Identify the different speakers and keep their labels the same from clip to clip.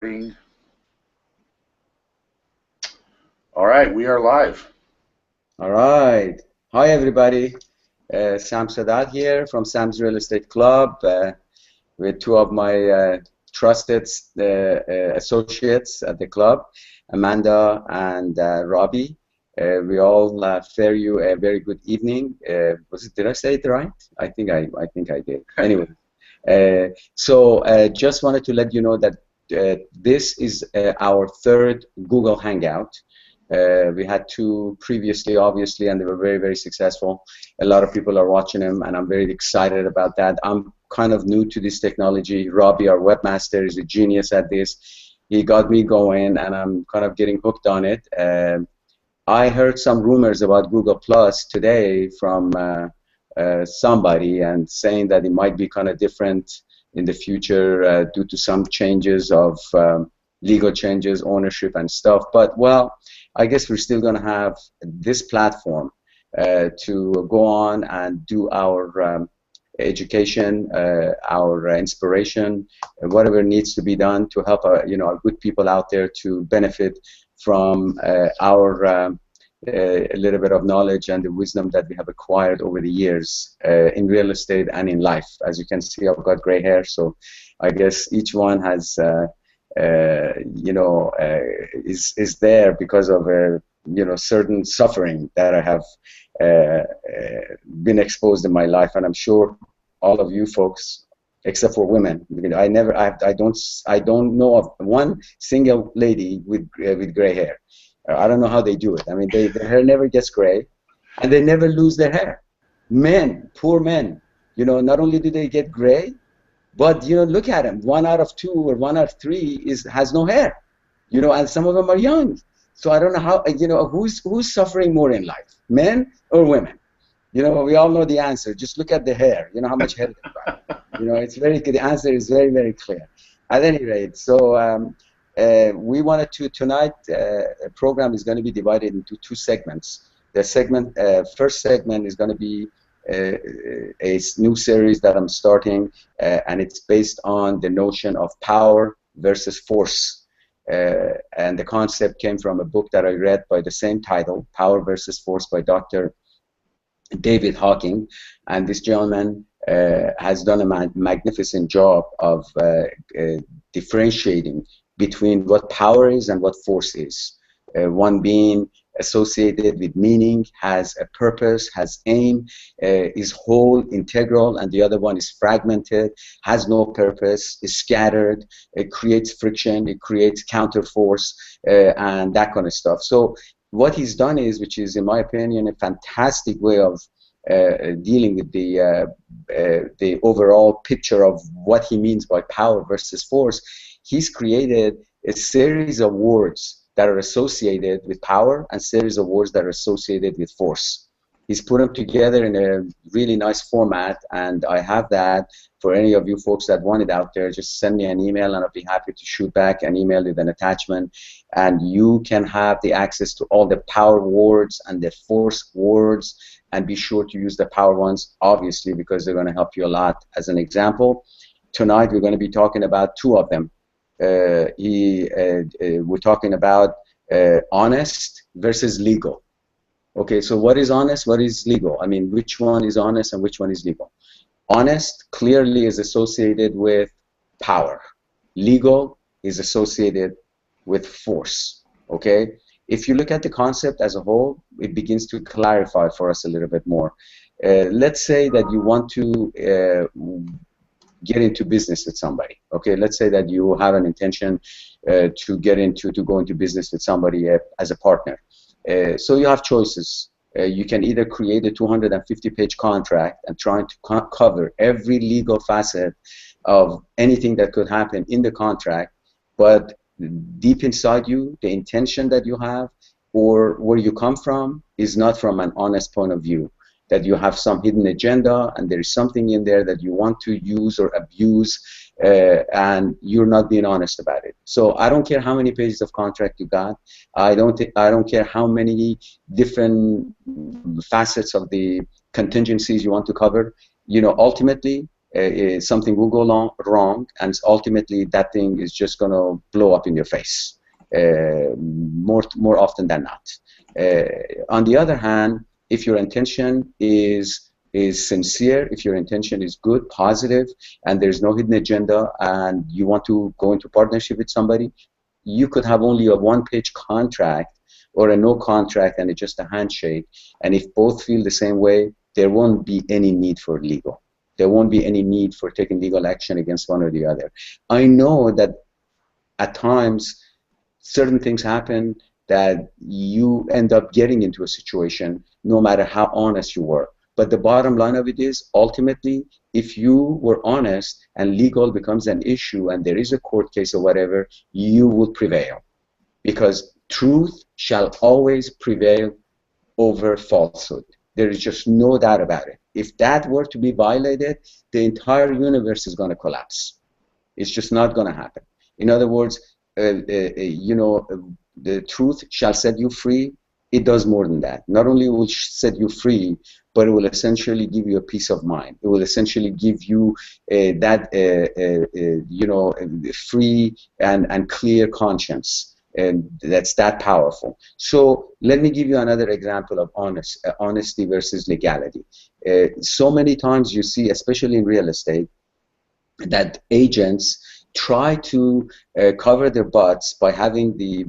Speaker 1: All right, we are live.
Speaker 2: All right. Hi, everybody. Sam Sadat here from Sam's Real Estate Club with two of my trusted associates at the club, Amanda and Robbie. We all fare you a very good evening. Did I say it right? I think I did. Anyway, just wanted to let you know that this is our third Google Hangout. We had two previously, obviously, and they were very, very successful. A lot of people are watching them, and I'm very excited about that. I'm kind of new to this technology. Robbie, our webmaster, is a genius at this. He got me going, and I'm kind of getting hooked on it. I heard some rumors about Google Plus today from somebody, and saying that it might be kind of different in the future due to some changes of legal changes, ownership, and stuff. But well, I guess we're still going to have this platform to go on and do our education, our inspiration, whatever needs to be done to help our good people out there to benefit from our a little bit of knowledge and the wisdom that we have acquired over the years in real estate and in life. As you can see, I've got gray hair, so I guess each one has is there because of certain suffering that I have been exposed in my life, and I'm sure all of you folks, except for women, because I don't know of one single lady with gray hair. I don't know how they do it. I mean, their hair never gets gray, and they never lose their hair. Men, poor men, not only do they get gray, but look at them. 1 out of 2 or 1 out of 3 has no hair, and some of them are young. So I don't know how, who's suffering more in life, men or women? We all know the answer. Just look at the hair. You know how much hair they've got. It's very good. The answer is very, very clear. At any rate, so we wanted to tonight. Program is going to be divided into 2 segments. The first segment is going to be a new series that I'm starting, and it's based on the notion of power versus force. And the concept came from a book that I read by the same title, Power versus Force, by Dr. David Hawking. And this gentleman has done a magnificent job of differentiating between what power is and what force is. One being associated with meaning, has a purpose, has aim, is whole, integral, and the other one is fragmented, has no purpose, is scattered, it creates friction, it creates counterforce, and that kind of stuff. So what he's done is, which is in my opinion a fantastic way of dealing with the overall picture of what he means by power versus force. He's created a series of words that are associated with power and series of words that are associated with force. He's put them together in a really nice format, and I have that for any of you folks that want it out there. Just send me an email, and I'll be happy to shoot back an email with an attachment, and you can have the access to all the power words and the force words, and be sure to use the power ones, obviously, because they're going to help you a lot. As an example, tonight we're going to be talking about 2 of them. We're talking about honest versus legal. Okay, so what is honest, what is legal? I mean, which one is honest and which one is legal? Honest clearly is associated with power. Legal is associated with force. Okay, if you look at the concept as a whole, it begins to clarify for us a little bit more. Let's say that you want to get into business with somebody. Okay, let's say that you have an intention to go into business with somebody as a partner. So you have choices. You can either create a 250-page contract and try to cover every legal facet of anything that could happen in the contract, but deep inside you, the intention that you have or where you come from is not from an honest point of view, that you have some hidden agenda and there is something in there that you want to use or abuse, and you're not being honest about it. So I don't care how many pages of contract you got. I don't care how many different facets of the contingencies you want to cover. Ultimately, something will go wrong, and ultimately that thing is just going to blow up in your face more often than not. On the other hand, if your intention is sincere, if your intention is good, positive, and there's no hidden agenda, and you want to go into partnership with somebody, you could have only a one-page contract or a no contract and it's just a handshake. And if both feel the same way, there won't be any need for legal. There won't be any need for taking legal action against one or the other. I know that at times certain things happen that you end up getting into a situation no matter how honest you were. But the bottom line of it is, ultimately, if you were honest and legal becomes an issue and there is a court case or whatever, you will prevail. Because truth shall always prevail over falsehood. There is just no doubt about it. If that were to be violated, the entire universe is going to collapse. It's just not going to happen. In other words, the truth shall set you free. It does more than that. Not only will it set you free, but it will essentially give you a peace of mind. It will essentially give you free and clear conscience. And that's that powerful. So let me give you another example of honesty versus legality. So many times you see, especially in real estate, that agents try to cover their butts by having the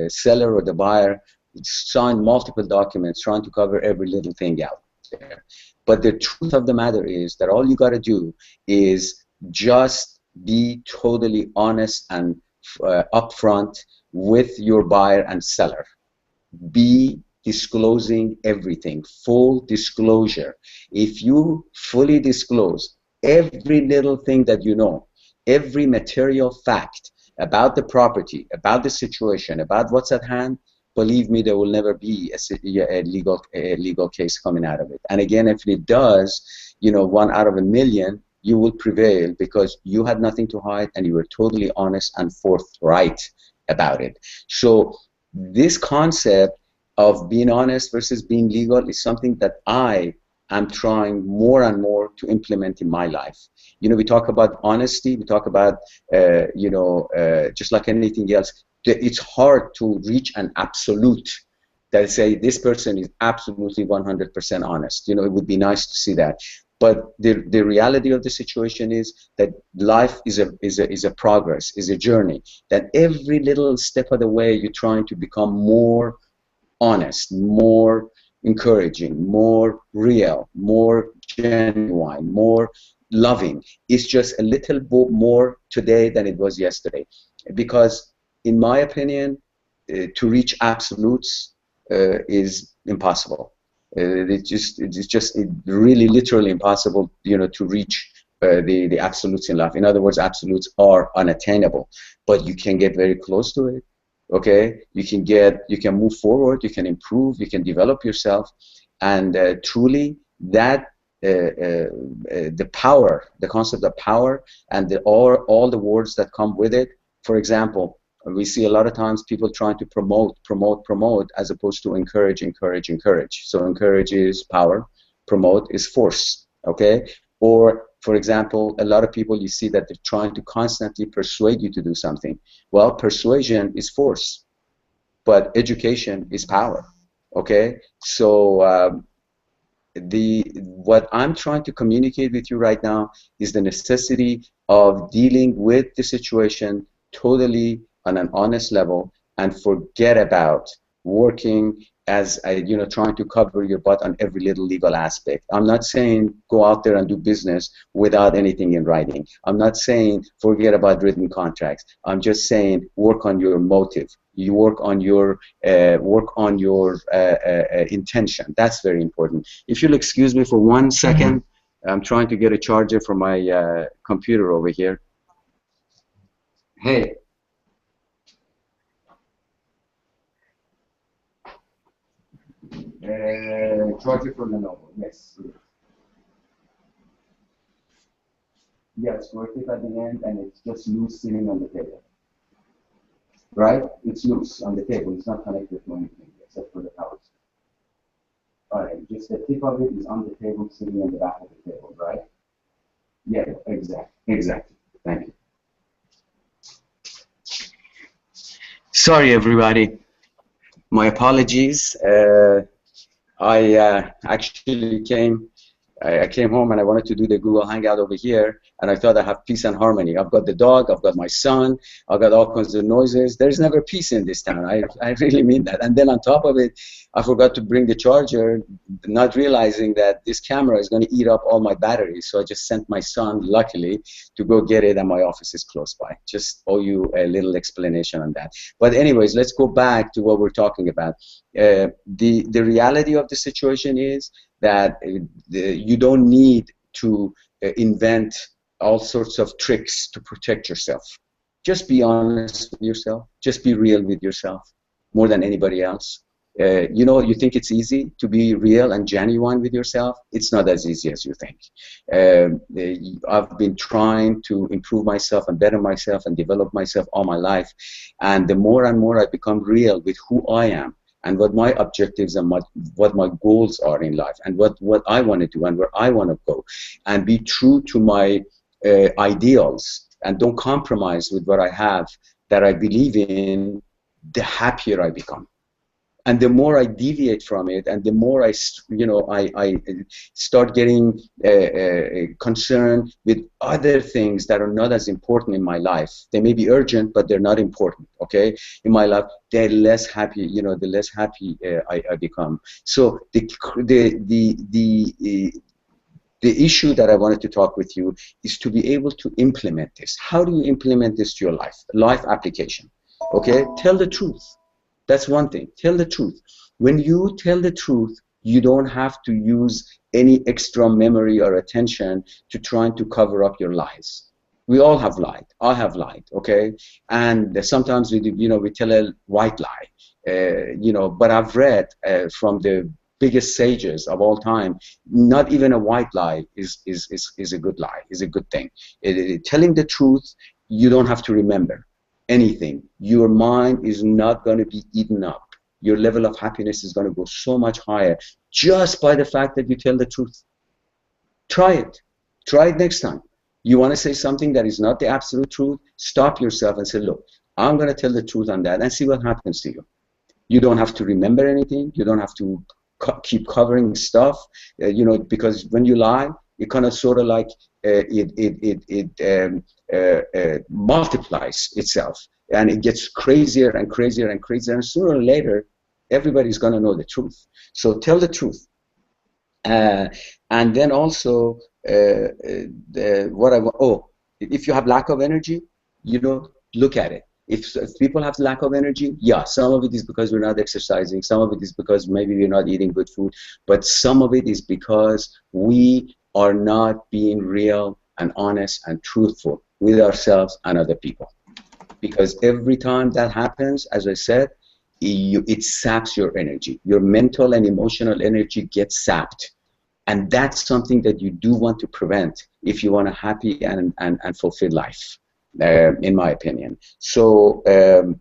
Speaker 2: seller or the buyer sign multiple documents, trying to cover every little thing out there. But the truth of the matter is that all you got to do is just be totally honest and upfront with your buyer and seller. Be disclosing everything, full disclosure. If you fully disclose every little thing that you know, every material fact about the property, about the situation, about what's at hand, believe me, there will never be a legal case coming out of it. And again, if it does, 1 out of a million, you will prevail because you had nothing to hide and you were totally honest and forthright about it. So this concept of being honest versus being legal is something that I am trying more and more to implement in my life. We talk about honesty, we talk about, just like anything else, it's hard to reach an absolute that say this person is absolutely 100% honest. It would be nice to see that. But the reality of the situation is that life is a progress, is a journey. That every little step of the way you're trying to become more honest, more encouraging, more real, more genuine, more loving. It's just a little bit more today than it was yesterday. Because in my opinion, to reach absolutes is impossible. It's just really literally impossible, to reach the absolutes in life. In other words, absolutes are unattainable, but you can get very close to it. Okay, you can move forward, you can improve, you can develop yourself, and truly that the power, the concept of power, and all the words that come with it. For example, we see a lot of times people trying to promote as opposed to encourage. So encourage is power, promote is force, okay? Or, for example, a lot of people you see that they're trying to constantly persuade you to do something. Well, persuasion is force, but education is power, okay? So what I'm trying to communicate with you right now is the necessity of dealing with the situation totally on an honest level and forget about working as trying to cover your butt on every little legal aspect. I'm not saying go out there and do business without anything in writing. I'm not saying forget about written contracts. I'm just saying work on your motive. You work on your intention. That's very important. If you'll excuse me for 1 second, I'm trying to get a charger for my computer over here. Hey. Charger for Lenovo. Yes. Yes, work it at the end, and it's just loose sitting on the table. Right? It's loose on the table. It's not connected to anything except for the power. All right. Just the tip of it is on the table, sitting on the back of the table. Right? Yeah, exactly, exactly. Thank you. Sorry, everybody. My apologies. I actually I came home and I wanted to do the Google Hangout over here, and I thought I have peace and harmony. I've got the dog, I've got my son, I've got all kinds of noises. There's never peace in this town. I really mean that. And then on top of it, I forgot to bring the charger, not realizing that this camera is going to eat up all my batteries. So I just sent my son, luckily, to go get it, and my office is close by. Just owe you a little explanation on that. But anyways, let's go back to what we're talking about. The reality of the situation is that you don't need to invent all sorts of tricks to protect yourself. Just be honest with yourself. Just be real with yourself more than anybody else. You know, you think it's easy to be real and genuine with yourself. It's not as easy as you think. I've been trying to improve myself and better myself and develop myself all my life. And the more and more I become real with who I am, and what my objectives and what my goals are in life, and what I want to do and where I want to go, and be true to my ideals, and don't compromise with what I have that I believe in, the happier I become. And the more I deviate from it, and the more I start getting concerned with other things that are not as important in my life. They may be urgent, but they're not important. Okay, in my life, they're less happy. You know, the less happy I become. So the issue that I wanted to talk with you is to be able to implement this. How do you implement this to your life application? Okay, tell the truth. That's one thing. Tell the truth. When you tell the truth, you don't have to use any extra memory or attention to trying to cover up your lies. We all have lied. I have lied, okay? And sometimes we do, we tell a white lie, but I've read from the biggest sages of all time, not even a white lie is a good lie, is a good thing. Telling the truth, you don't have to remember anything. Your mind is not going to be eaten up. Your level of happiness is going to go so much higher just by the fact that you tell the truth. Try it. Try it next time. You want to say something that is not the absolute truth, stop yourself and say, look, I'm going to tell the truth on that, and see what happens to you. You don't have to remember anything. You don't have to keep covering stuff, because when you lie, it kind of sort of like multiplies itself, and it gets crazier and crazier and crazier, and sooner or later everybody's going to know the truth. So tell the truth. And then also if you have lack of energy, look at it. If people have lack of energy, yeah, some of it is because we're not exercising, some of it is because maybe we're not eating good food, but some of it is because we are not being real and honest and truthful with ourselves and other people. Because every time that happens, as I said, it saps your energy. Your mental and emotional energy gets sapped. And that's something that you do want to prevent if you want a happy and fulfilled life. In my opinion. So if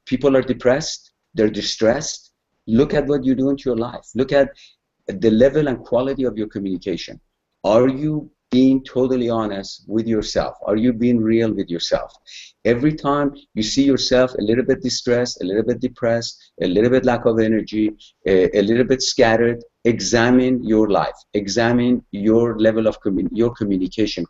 Speaker 2: people are depressed, they're distressed, look at what you do into your life. Look at the level and quality of your communication. Are you being totally honest with yourself? Are you being real with yourself? Every time you see yourself a little bit distressed, a little bit depressed, a little bit lack of energy, a little bit scattered, examine your life. Examine your level of your communication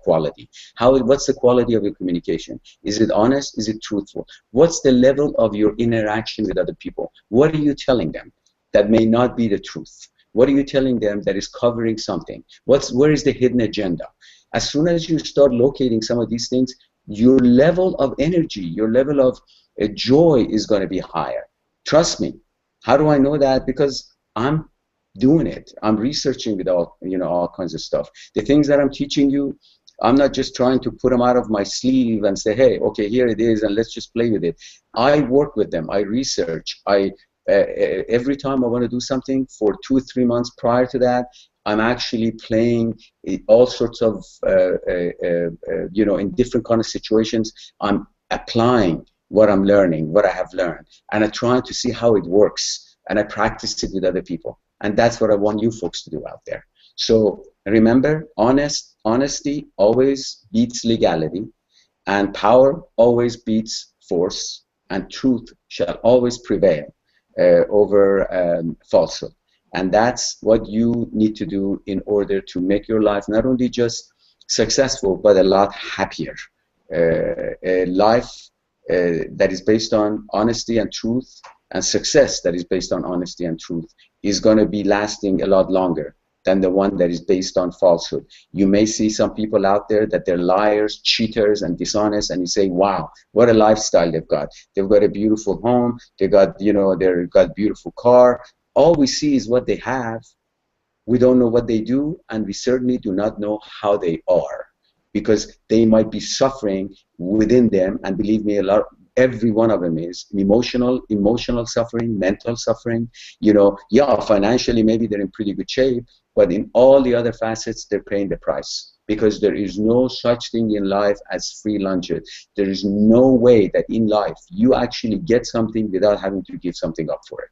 Speaker 2: quality. What's the quality of your communication? Is it honest? Is it truthful? What's the level of your interaction with other people? What are you telling them that may not be the truth? What are you telling them that is covering something? Where is the hidden agenda? As soon as you start locating some of these things, your level of energy, your level of joy is going to be higher. Trust me. How do I know that? Because I'm doing it. I'm researching with all kinds of stuff. The things that I'm teaching you, I'm not just trying to put them out of my sleeve and say, hey, okay, here it is, and let's just play with it. I work with them. I research. Every time I want to do something, for 2 or 3 months prior to that, I'm actually playing all sorts of, in different kind of situations. I'm applying what I'm learning, what I have learned, and I'm trying to see how it works, and I practice it with other people. And that's what I want you folks to do out there. So remember, honesty always beats legality, and power always beats force, and truth shall always prevail over falsehood. And that's what you need to do in order to make your life not only just successful, but a lot happier. A life that is based on honesty and truth, and success that is based on honesty and truth, is going to be lasting a lot longer than the one that is based on falsehood. You may see some people out there that they're liars, cheaters, and dishonest, and you say, wow, what a lifestyle they've got. They've got a beautiful home, they got, they've got beautiful car. All we see is what they have. We don't know what they do, and we certainly do not know how they are, because they might be suffering within them. And believe me, every one of them is emotional suffering, mental suffering. Yeah, financially maybe they're in pretty good shape, but in all the other facets they're paying the price, because there is no such thing in life as free lunches. There is no way that in life you actually get something without having to give something up for it.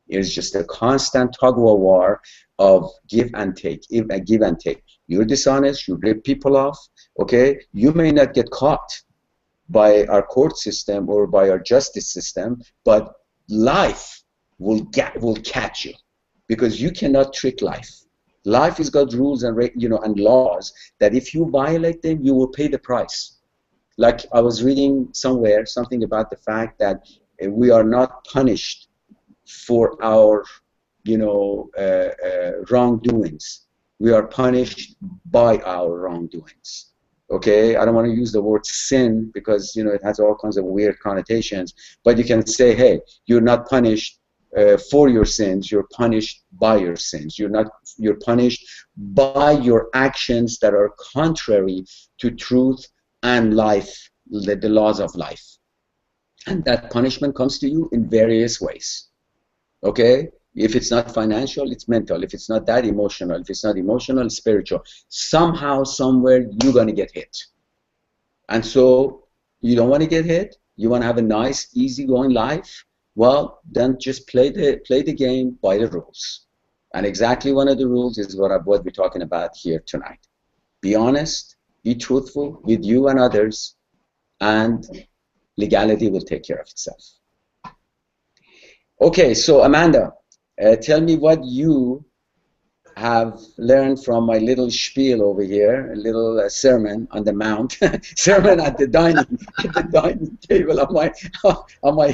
Speaker 2: It's just a constant tug of war of give and take, give and take. You're dishonest, you rip people off, okay? You may not get caught by our court system or by our justice system, but life will catch you, because you cannot trick life. Life has got rules and and laws that if you violate them, you will pay the price. Like I was reading somewhere something about the fact that we are not punished for our wrongdoings. We are punished by our wrongdoings. Okay, I don't want to use the word sin, because it has all kinds of weird connotations, but you can say, hey, you're not punished for your sins, you're punished by your sins. You're punished by your actions that are contrary to truth and life, the laws of life. And that punishment comes to you in various ways. Okay? If it's not financial, it's mental. If it's not that, emotional. If it's not emotional, it's spiritual. Somehow, somewhere, you're going to get hit. And so you don't want to get hit. You want to have a nice, easygoing life. Well, then just play the game by the rules. And exactly one of the rules is what we're talking about here tonight. Be honest, be truthful with you and others, and legality will take care of itself. Okay, so Amanda, tell me what you have learned from my little spiel over here, a little sermon on the mount, sermon at the dining table of my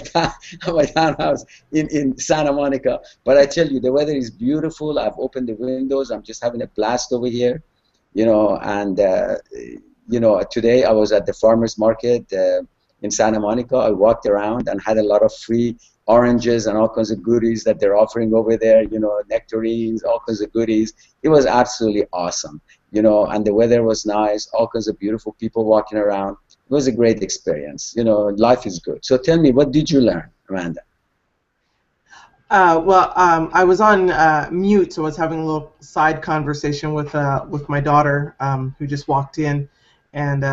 Speaker 2: townhouse in Santa Monica. But I tell you, the weather is beautiful. I've opened the windows. I'm just having a blast over here, and today I was at the farmers market in Santa Monica. I walked around and had a lot of free oranges and all kinds of goodies that they're offering over there, nectarines, all kinds of goodies. It was absolutely awesome, and the weather was nice, all kinds of beautiful people walking around. It was a great experience. Life is good. So tell me, what did you learn, Amanda?
Speaker 3: I was on mute, so I was having a little side conversation with my daughter, who just walked in, and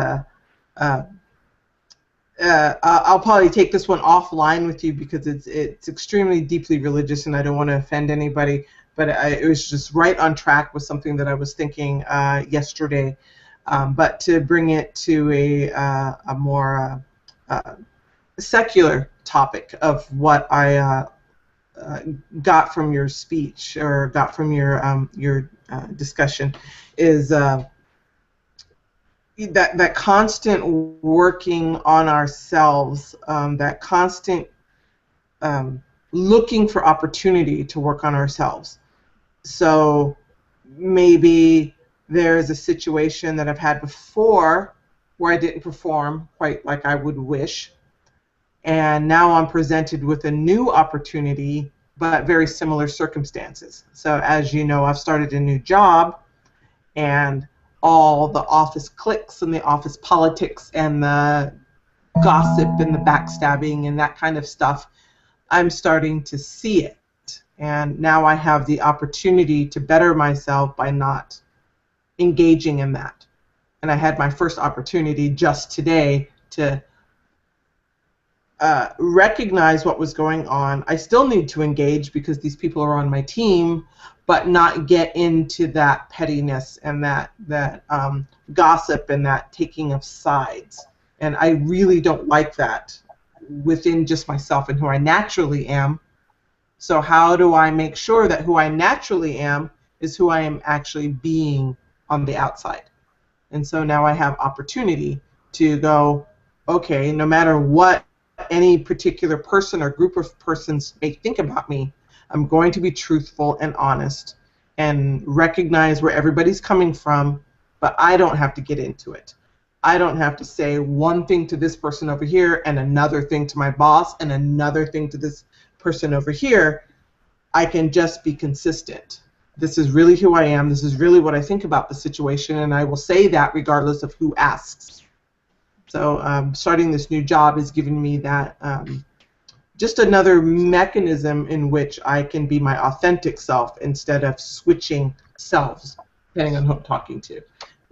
Speaker 3: I'll probably take this one offline with you, because it's extremely deeply religious, and I don't want to offend anybody. But it was just right on track with something that I was thinking yesterday. But to bring it to a more secular topic of what I got from your speech, or got from your discussion, is that constant working on ourselves, that constant looking for opportunity to work on ourselves. So maybe there's a situation that I've had before where I didn't perform quite like I would wish, and now I'm presented with a new opportunity, but very similar circumstances. So as you know, I've started a new job, and all the office cliques and the office politics and the gossip and the backstabbing and that kind of stuff, I'm starting to see it. And now I have the opportunity to better myself by not engaging in that. And I had my first opportunity just today to recognize what was going on. I still need to engage because these people are on my team, but not get into that pettiness and that gossip and that taking of sides. And I really don't like that within just myself and who I naturally am. So how do I make sure that who I naturally am is who I am actually being on the outside? And so now I have opportunity to go, okay, no matter what any particular person or group of persons may think about me, I'm going to be truthful and honest and recognize where everybody's coming from, but I don't have to get into it. I don't have to say one thing to this person over here and another thing to my boss and another thing to this person over here. I can just be consistent. This is really who I am. This is really what I think about the situation, and I will say that regardless of who asks. So starting this new job has given me that just another mechanism in which I can be my authentic self instead of switching selves, depending on who I'm talking to.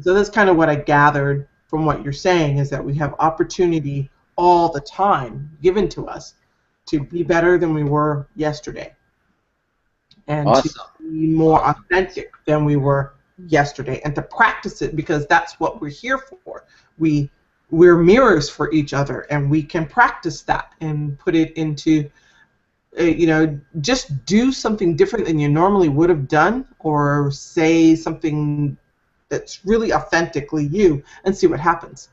Speaker 3: So that's kind of what I gathered from what you're saying, is that we have opportunity all the time given to us to be better than we were yesterday and
Speaker 2: Awesome.
Speaker 3: to be more authentic than we were yesterday and to practice it, because that's what we're here for. We're mirrors for each other, and we can practice that and put it into, just do something different than you normally would have done, or say something that's really authentically you, and see what happens.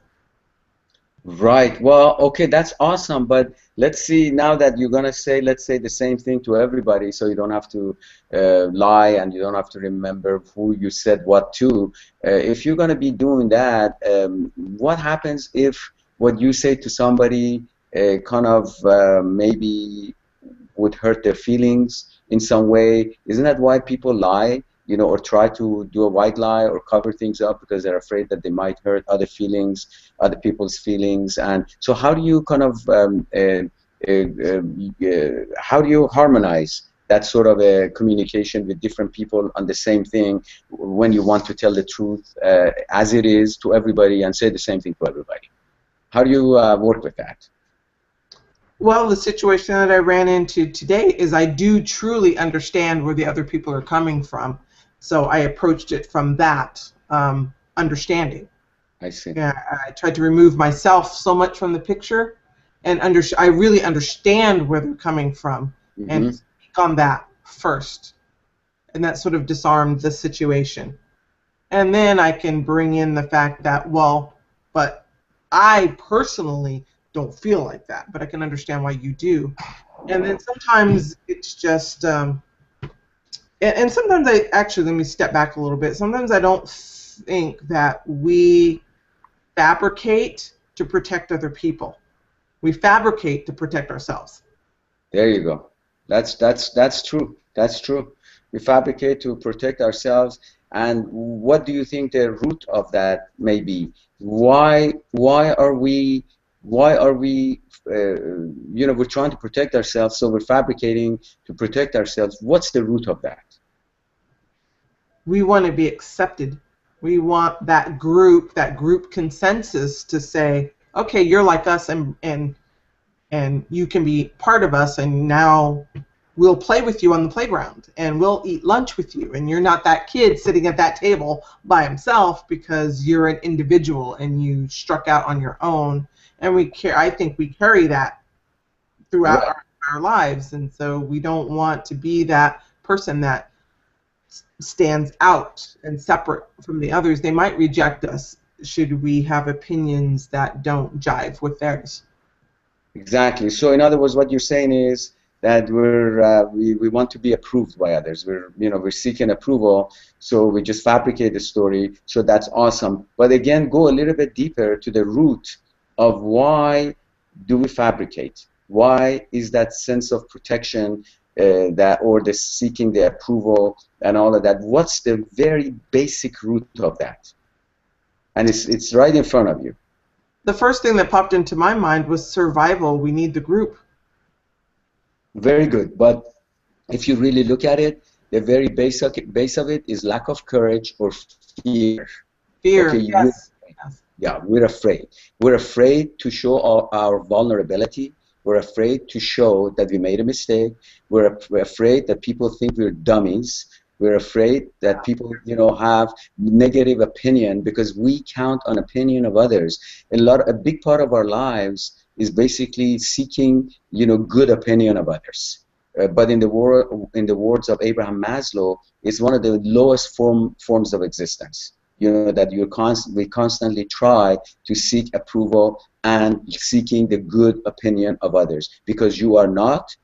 Speaker 2: Right. Well, okay, that's awesome. But let's see, now that you're gonna say, let's say the same thing to everybody, so you don't have to lie and you don't have to remember who you said what to. If you're gonna be doing that, what happens if what you say to somebody kind of maybe would hurt their feelings in some way? Isn't that why people lie? Or try to do a white lie or cover things up because they're afraid that they might hurt other people's feelings. And so how do you kind of, how do you harmonize that sort of a communication with different people on the same thing when you want to tell the truth as it is to everybody and say the same thing to everybody? How do you work with that?
Speaker 3: Well, the situation that I ran into today is I do truly understand where the other people are coming from. So I approached it from that understanding.
Speaker 2: I see.
Speaker 3: Yeah, I tried to remove myself so much from the picture, and I really understand where they're coming from, and speak on that first, and that sort of disarmed the situation. And then I can bring in the fact that, well, but I personally don't feel like that, but I can understand why you do. And then sometimes it's just and sometimes let me step back a little bit. Sometimes I don't think that we fabricate to protect other people. We fabricate to protect ourselves.
Speaker 2: There you go. That's true. That's true. We fabricate to protect ourselves. And what do you think the root of that may be? Why are we we're trying to protect ourselves, so we're fabricating to protect ourselves. What's the root of that?
Speaker 3: We want to be accepted. We want that group consensus to say, okay, you're like us, and you can be part of us, and now we'll play with you on the playground, and we'll eat lunch with you, and you're not that kid sitting at that table by himself because you're an individual and you struck out on your own. And I think we carry that throughout our lives, and so we don't want to be that person that stands out and separate from the others. They might reject us should we have opinions that don't jive with theirs.
Speaker 2: Exactly. So in other words, what you're saying is that we want to be approved by others. We're seeking approval, so we just fabricate the story. So that's awesome. But again, go a little bit deeper to the root of why do we fabricate? Why is that sense of protection or the seeking the approval and all of that? What's the very basic root of that? And it's right in front of you.
Speaker 3: The first thing that popped into my mind was survival. We need the group.
Speaker 2: Very good. But if you really look at it, the very base of it is lack of courage or fear.
Speaker 3: Fear,
Speaker 2: okay,
Speaker 3: yes.
Speaker 2: Yeah, we're afraid. We're afraid to show our vulnerability. We're afraid to show that we made a mistake. We're afraid that people think we're dummies. We're afraid that people, have negative opinion because we count on opinion of others. A big part of our lives is basically seeking, good opinion of others. But in the words of Abraham Maslow, it's one of the lowest forms of existence. That we constantly try to seek approval and seeking the good opinion of others, because you are not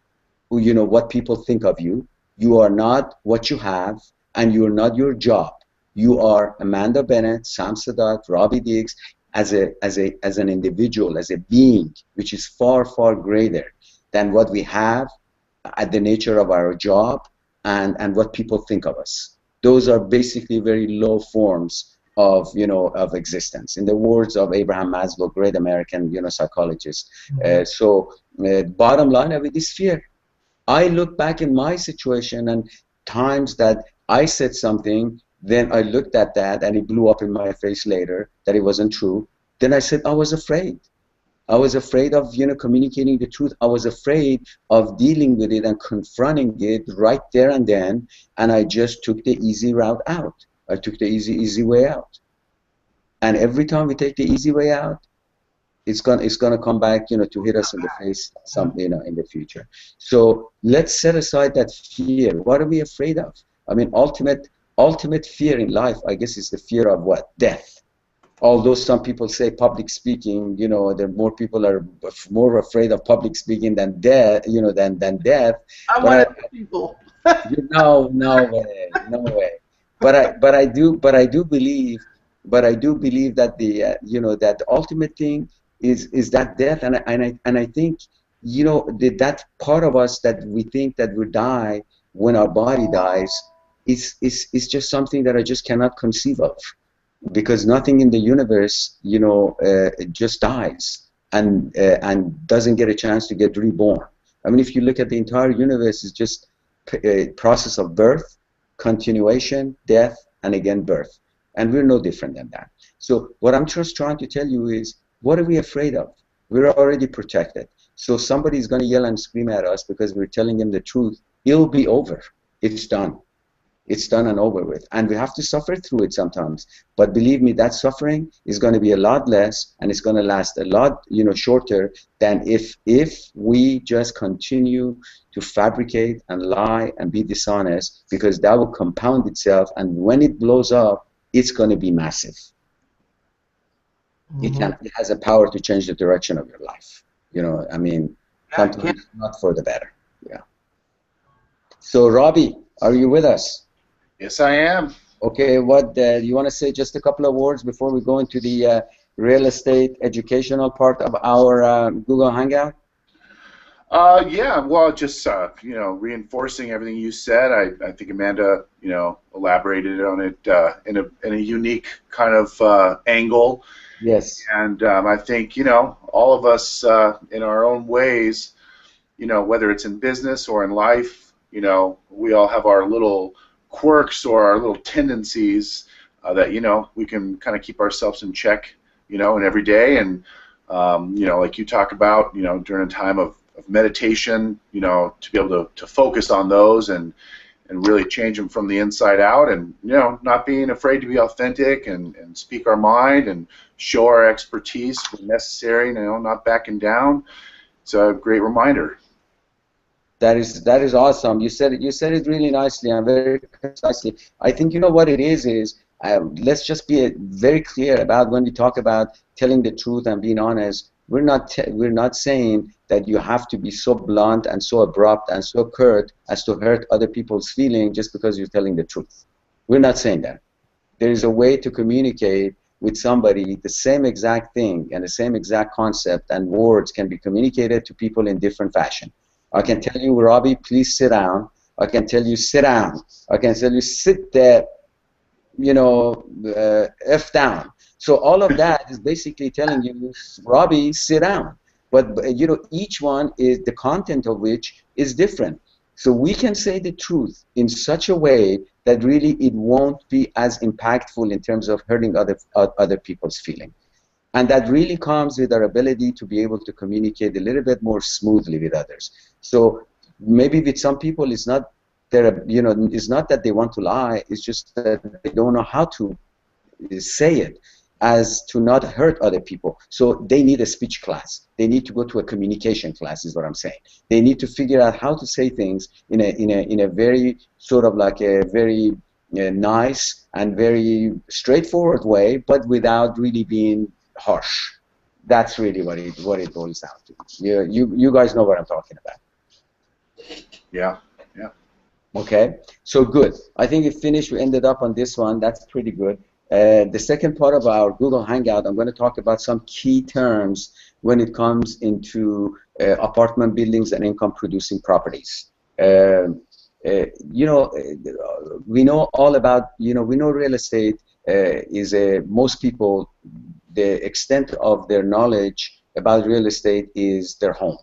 Speaker 2: what people think of you. You are not what you have, and you are not your job. You are Amanda Bennett, Sam Sadat, Robbie Diggs, as an individual, as a being, which is far, far greater than what we have at the nature of our job and what people think of us. Those are basically very low forms of existence, in the words of Abraham Maslow, great American psychologist. Bottom line of it is fear. I look back in my situation and times that I said something, then I looked at that and it blew up in my face later that it wasn't true. Then I said I was afraid. I was afraid of communicating the truth. I was afraid of dealing with it and confronting it right there and then, and I just took the easy route out. I took the easy way out. And every time we take the easy way out, it's gonna come back, to hit us in the face in the future. So let's set aside that fear. What are we afraid of? I mean, ultimate fear in life, I guess, is the fear of what? Death. Although some people say public speaking, there more people are more afraid of public speaking than death, than death.
Speaker 3: I'm one of the people.
Speaker 2: No way, no way. But I do believe that the that the ultimate thing is that death, and I think that part of us that we think that we die when our body dies is just something that I just cannot conceive of, because nothing in the universe it just dies and doesn't get a chance to get reborn. I mean, if you look at the entire universe, it's just a process of birth, continuation, death, and again birth, and we're no different than that. So what I'm just trying to tell you is, what are we afraid of? We're already protected. So somebody's going to yell and scream at us because we're telling him the truth. It'll be over. It's done. It's done and over with. And we have to suffer through it sometimes. But believe me, that suffering is going to be a lot less, and it's going to last a lot shorter than if we just continue to fabricate and lie and be dishonest, because that will compound itself, and when it blows up, it's going to be massive. It has a power to change the direction of your life. I mean, sometimes not for the better. Yeah. So, Robbie, are you with us?
Speaker 1: Yes, I am.
Speaker 2: Okay, what you want to say just a couple of words before we go into the real estate educational part of our Google Hangout?
Speaker 1: Yeah, well, just reinforcing everything you said. I think Amanda, elaborated on it in a unique kind of angle.
Speaker 2: Yes.
Speaker 1: And I think all of us in our own ways, whether it's in business or in life, we all have our little quirks or our little tendencies that we can kind of keep ourselves in check, in every day, and like you talk about, during a time of meditation, to be able to focus on those and really change them from the inside out, and not being afraid to be authentic and speak our mind and show our expertise when necessary, not backing down. It's a great reminder.
Speaker 2: That is awesome. You said it really nicely and very concisely. I think what it is let's just be very clear about when we talk about telling the truth and being honest. We're not saying that you have to be so blunt and so abrupt and so curt as to hurt other people's feelings just because you're telling the truth. We're not saying that. There is a way to communicate with somebody the same exact thing and the same exact concept, and words can be communicated to people in different fashion. I can tell you, Robbie, please sit down. I can tell you, sit down. I can tell you, sit there, F down. So all of that is basically telling you, Robbie, sit down. But each one is the content of which is different. So we can say the truth in such a way that really it won't be as impactful in terms of hurting other people's feeling. And that really comes with our ability to be able to communicate a little bit more smoothly with others. So maybe with some people, it's not it's not that they want to lie. It's just that they don't know how to say it as to not hurt other people. So they need a speech class. They need to go to a communication class, is what I'm saying. They need to figure out how to say things in a very sort of like a very nice and very straightforward way, but without really being harsh. That's really what it boils down to. You guys know what I'm talking about.
Speaker 1: Yeah. Yeah.
Speaker 2: Okay, so good. I think we finished. We ended up on this one. That's pretty good. The second part of our Google Hangout, I'm going to talk about some key terms when it comes into apartment buildings and income-producing properties. We know all about, we know real estate is most people, the extent of their knowledge about real estate is their home.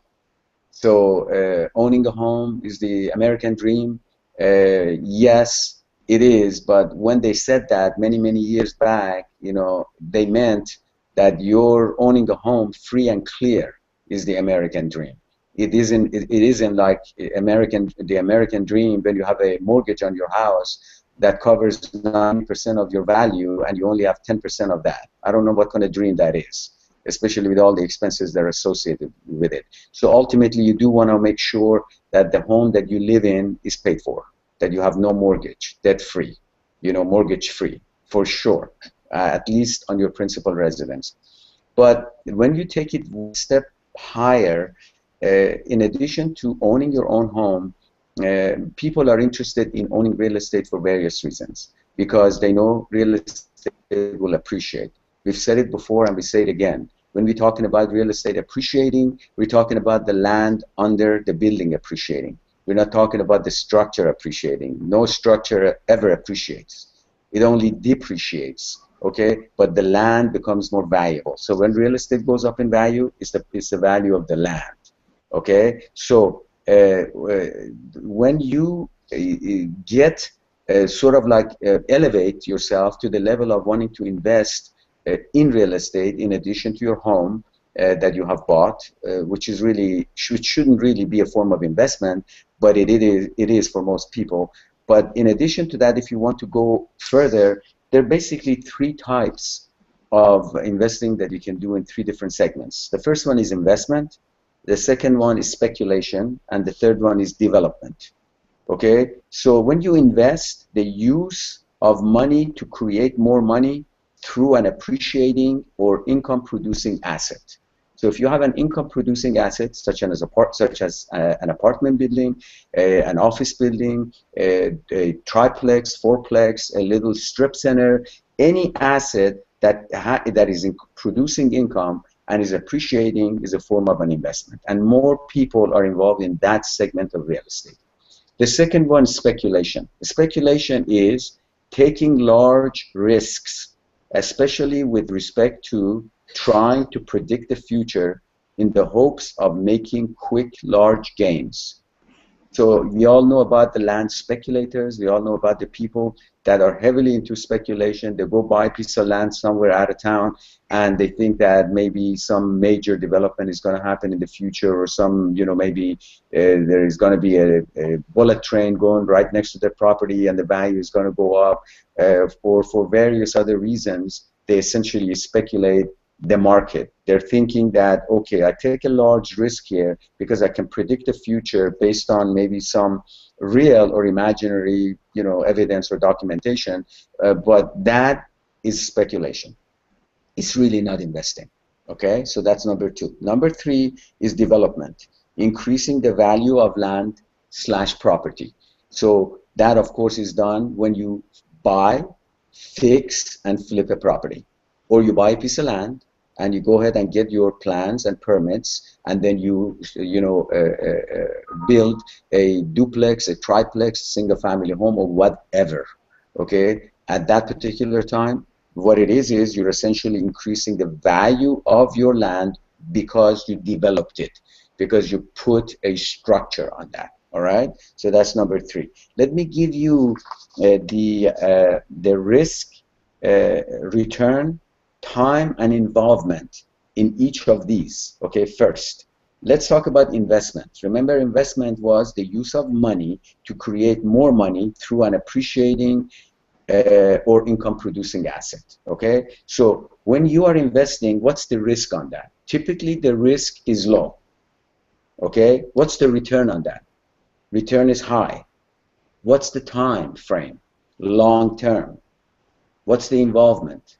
Speaker 2: So owning a home is the American dream. Yes, it is, but when they said that many, many years back, they meant that you're owning a home free and clear is the American dream. It isn't like the American dream when you have a mortgage on your house that covers 90% of your value and you only have 10% of that. I don't know what kind of dream that is, especially with all the expenses that are associated with it. So ultimately, you do want to make sure that the home that you live in is paid for, that you have no mortgage, debt-free, mortgage-free, for sure, at least on your principal residence. But when you take it one step higher, in addition to owning your own home, people are interested in owning real estate for various reasons, because they know real estate will appreciate. We've said it before and we say it again. When we're talking about real estate appreciating, we're talking about the land under the building appreciating. We're not talking about the structure appreciating. No structure ever appreciates. It only depreciates, okay? But the land becomes more valuable. So when real estate goes up in value, it's the value of the land, okay? So when you get sort of like elevate yourself to the level of wanting to invest in real estate in addition to your home that you have bought, which shouldn't really be a form of investment, but it is for most people. But in addition to that, if you want to go further, there are basically three types of investing that you can do in three different segments. The first one is investment, the second one is speculation, and the third one is development. Okay, so when you invest, the use of money to create more money through an appreciating or income-producing asset. So if you have an income-producing asset, such as an apartment building, an office building, a triplex, fourplex, a little strip center, any asset that is producing income and is appreciating is a form of an investment. And more people are involved in that segment of real estate. The second one is speculation. Speculation is taking large risks, especially with respect to trying to predict the future in the hopes of making quick, large gains. So we all know about the land speculators. We all know about the people that are heavily into speculation. They go buy a piece of land somewhere out of town, and they think that maybe some major development is going to happen in the future, or some, maybe there is going to be a bullet train going right next to their property, and the value is going to go up. Or for various other reasons, they essentially speculate the market. They're thinking that, okay, I take a large risk here because I can predict the future based on maybe some real or imaginary, evidence or documentation, but that is speculation. It's really not investing, okay? So that's number two. Number three is development, increasing the value of land / property. So that, of course, is done when you buy, fix, and flip a property. Or you buy a piece of land, and you go ahead and get your plans and permits, and then you build a duplex, a triplex, single-family home, or whatever. Okay, at that particular time, what it is you're essentially increasing the value of your land because you developed it, because you put a structure on that. All right, so that's number three. Let me give you the risk return time and involvement in each of these. Okay, first, let's talk about investment. Remember, investment was the use of money to create more money through an appreciating or income producing asset. Okay, so when you are investing, what's the risk on that? Typically, the risk is low. Okay, what's the return on that? Return is high. What's the time frame? Long term. What's the involvement?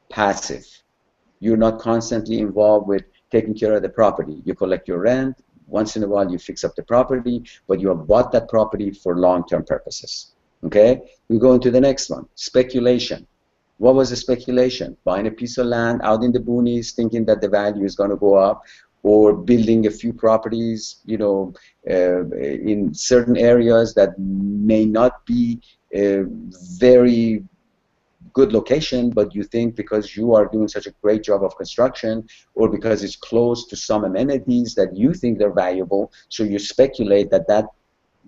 Speaker 2: Passive. You're not constantly involved with taking care of the property. You collect your rent. Once in a while, you fix up the property, but you have bought that property for long-term purposes. Okay? We go into the next one. Speculation. What was the speculation? Buying a piece of land out in the boonies, thinking that the value is going to go up, or building a few properties, you know, in certain areas that may not be very good location, but you think because you are doing such a great job of construction, or because it's close to some amenities that you think they're valuable, so you speculate that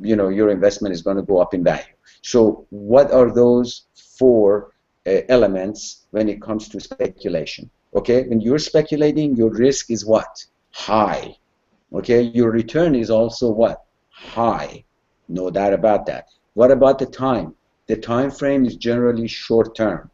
Speaker 2: you know, your investment is going to go up in value. So what are those four elements when it comes to speculation? Okay, when you're speculating, your risk is what? High. Okay, your return is also what? High. No doubt about that. What about the time? The time frame is generally short term.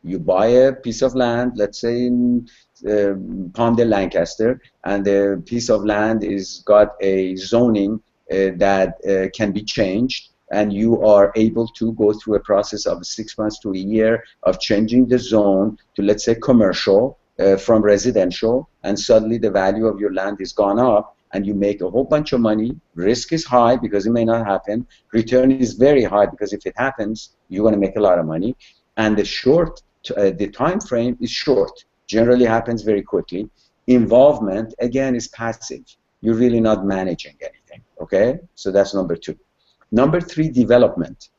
Speaker 2: You buy a piece of land, let's say in Palmdale, Lancaster, and the piece of land is got a zoning that can be changed, and you are able to go through a process of 6 months to a year of changing the zone to, let's say, commercial from residential, and suddenly the value of your land is gone up, and you make a whole bunch of money. Risk is high because it may not happen. Return is very high because if it happens, you're going to make a lot of money. And the time frame is short. Generally happens very quickly. Involvement, again, is passive. You're really not managing anything. Okay, so that's number two. Number three, development.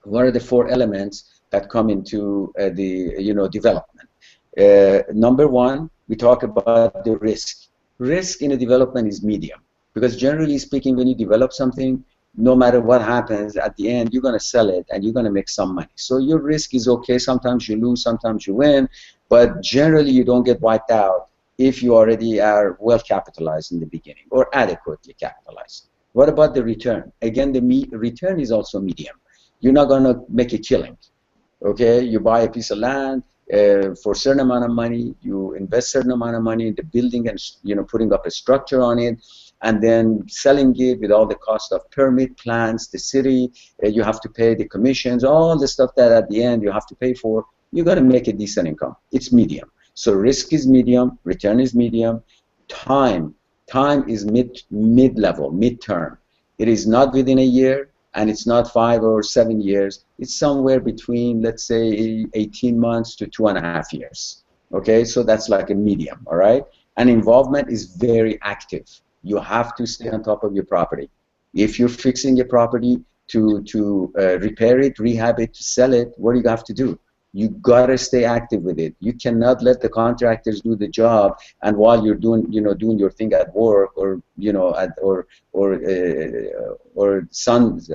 Speaker 2: What are the four elements that come into development? Number one, we talk about the risk. Risk in a development is medium, because generally speaking, when you develop something, no matter what happens, at the end, you're going to sell it and you're going to make some money. So your risk is okay. Sometimes you lose, sometimes you win, but generally you don't get wiped out if you already are well capitalized in the beginning or adequately capitalized. What about the return? Again, the return is also medium. You're not going to make a killing. Okay, you buy a piece of land for a certain amount of money, you invest a certain amount of money in the building and, you know, putting up a structure on it, and then selling it with all the cost of permit plans, the city, you have to pay the commissions, all the stuff that at the end you have to pay for. You're going to make a decent income. It's medium. So risk is medium, return is medium. Time is mid-level, mid-term. It is not within a year, and it's not 5 or 7 years. It's somewhere between, let's say, 18 months to 2.5 years. Okay, so that's like a medium, all right? And involvement is very active. You have to stay on top of your property. If you're fixing your property to repair it, rehab it, to sell it, what do you have to do? You gotta stay active with it. You cannot let the contractors do the job, and while you're doing your thing at work, or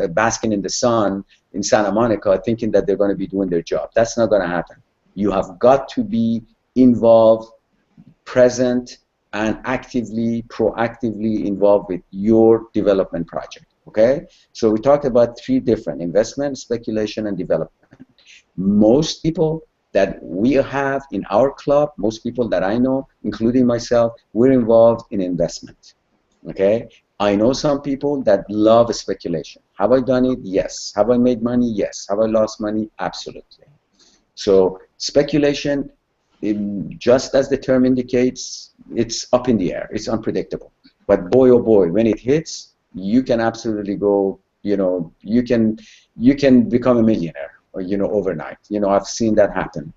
Speaker 2: basking in the sun in Santa Monica, thinking that they're going to be doing their job. That's not going to happen. You have got to be involved, present, and proactively involved with your development project. Okay, so we talked about three different: investment, speculation, and development. Most people that we have in our club, most people that I know, including myself, we're involved in investment. Okay, I know some people that love speculation. Have I done it? Yes. Have I made money? Yes. Have I lost money? Absolutely. So speculation, just as the term indicates, it's up in the air. It's unpredictable. But boy, oh boy, when it hits, you can absolutely go, you can become a millionaire, overnight. I've seen that happen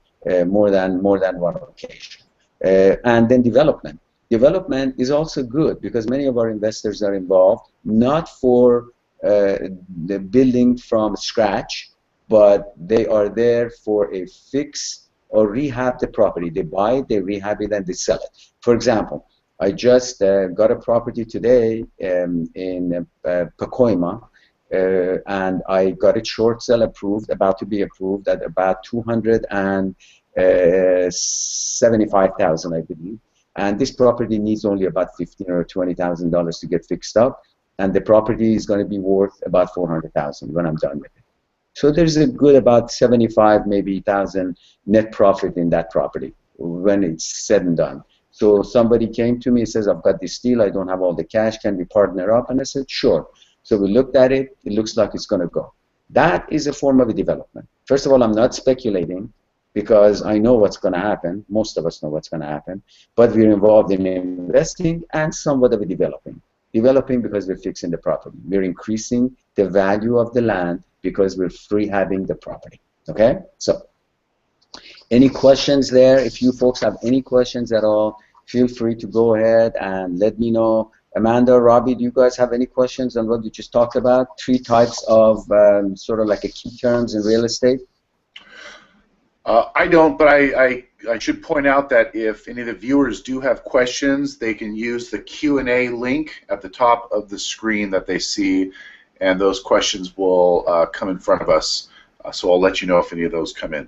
Speaker 2: more than one occasion. And then development. Development is also good because many of our investors are involved, not for the building from scratch, but they are there for a fix or rehab the property. They buy it, they rehab it, and they sell it. For example, I just got a property today in Pacoima, and I got it short sale approved, about to be approved, at about 200 and 75,000, I believe. And this property needs only about $15,000 or $20,000 to get fixed up, and the property is going to be worth about 400,000 when I'm done with it. So there's a good about 75, maybe thousand net profit in that property when it's said and done. So somebody came to me and says, I've got this deal, I don't have all the cash, can we partner up? And I said, sure. So we looked at it, it looks like it's going to go. That is a form of a development. First of all, I'm not speculating because I know what's going to happen. Most of us know what's going to happen. But we're involved in investing and somewhat of a developing. Developing because we're fixing the property. We're increasing the value of the land because we're freehaving the property. Okay? So, any questions there? If you folks have any questions at all, feel free to go ahead and let me know. Amanda, Robbie, do you guys have any questions on what we just talked about? 3 types of sort of like a key terms in real estate?
Speaker 1: I don't, but I should point out that if any of the viewers do have questions, they can use the Q&A link at the top of the screen that they see, and those questions will come in front of us. So I'll let you know if any of those come in.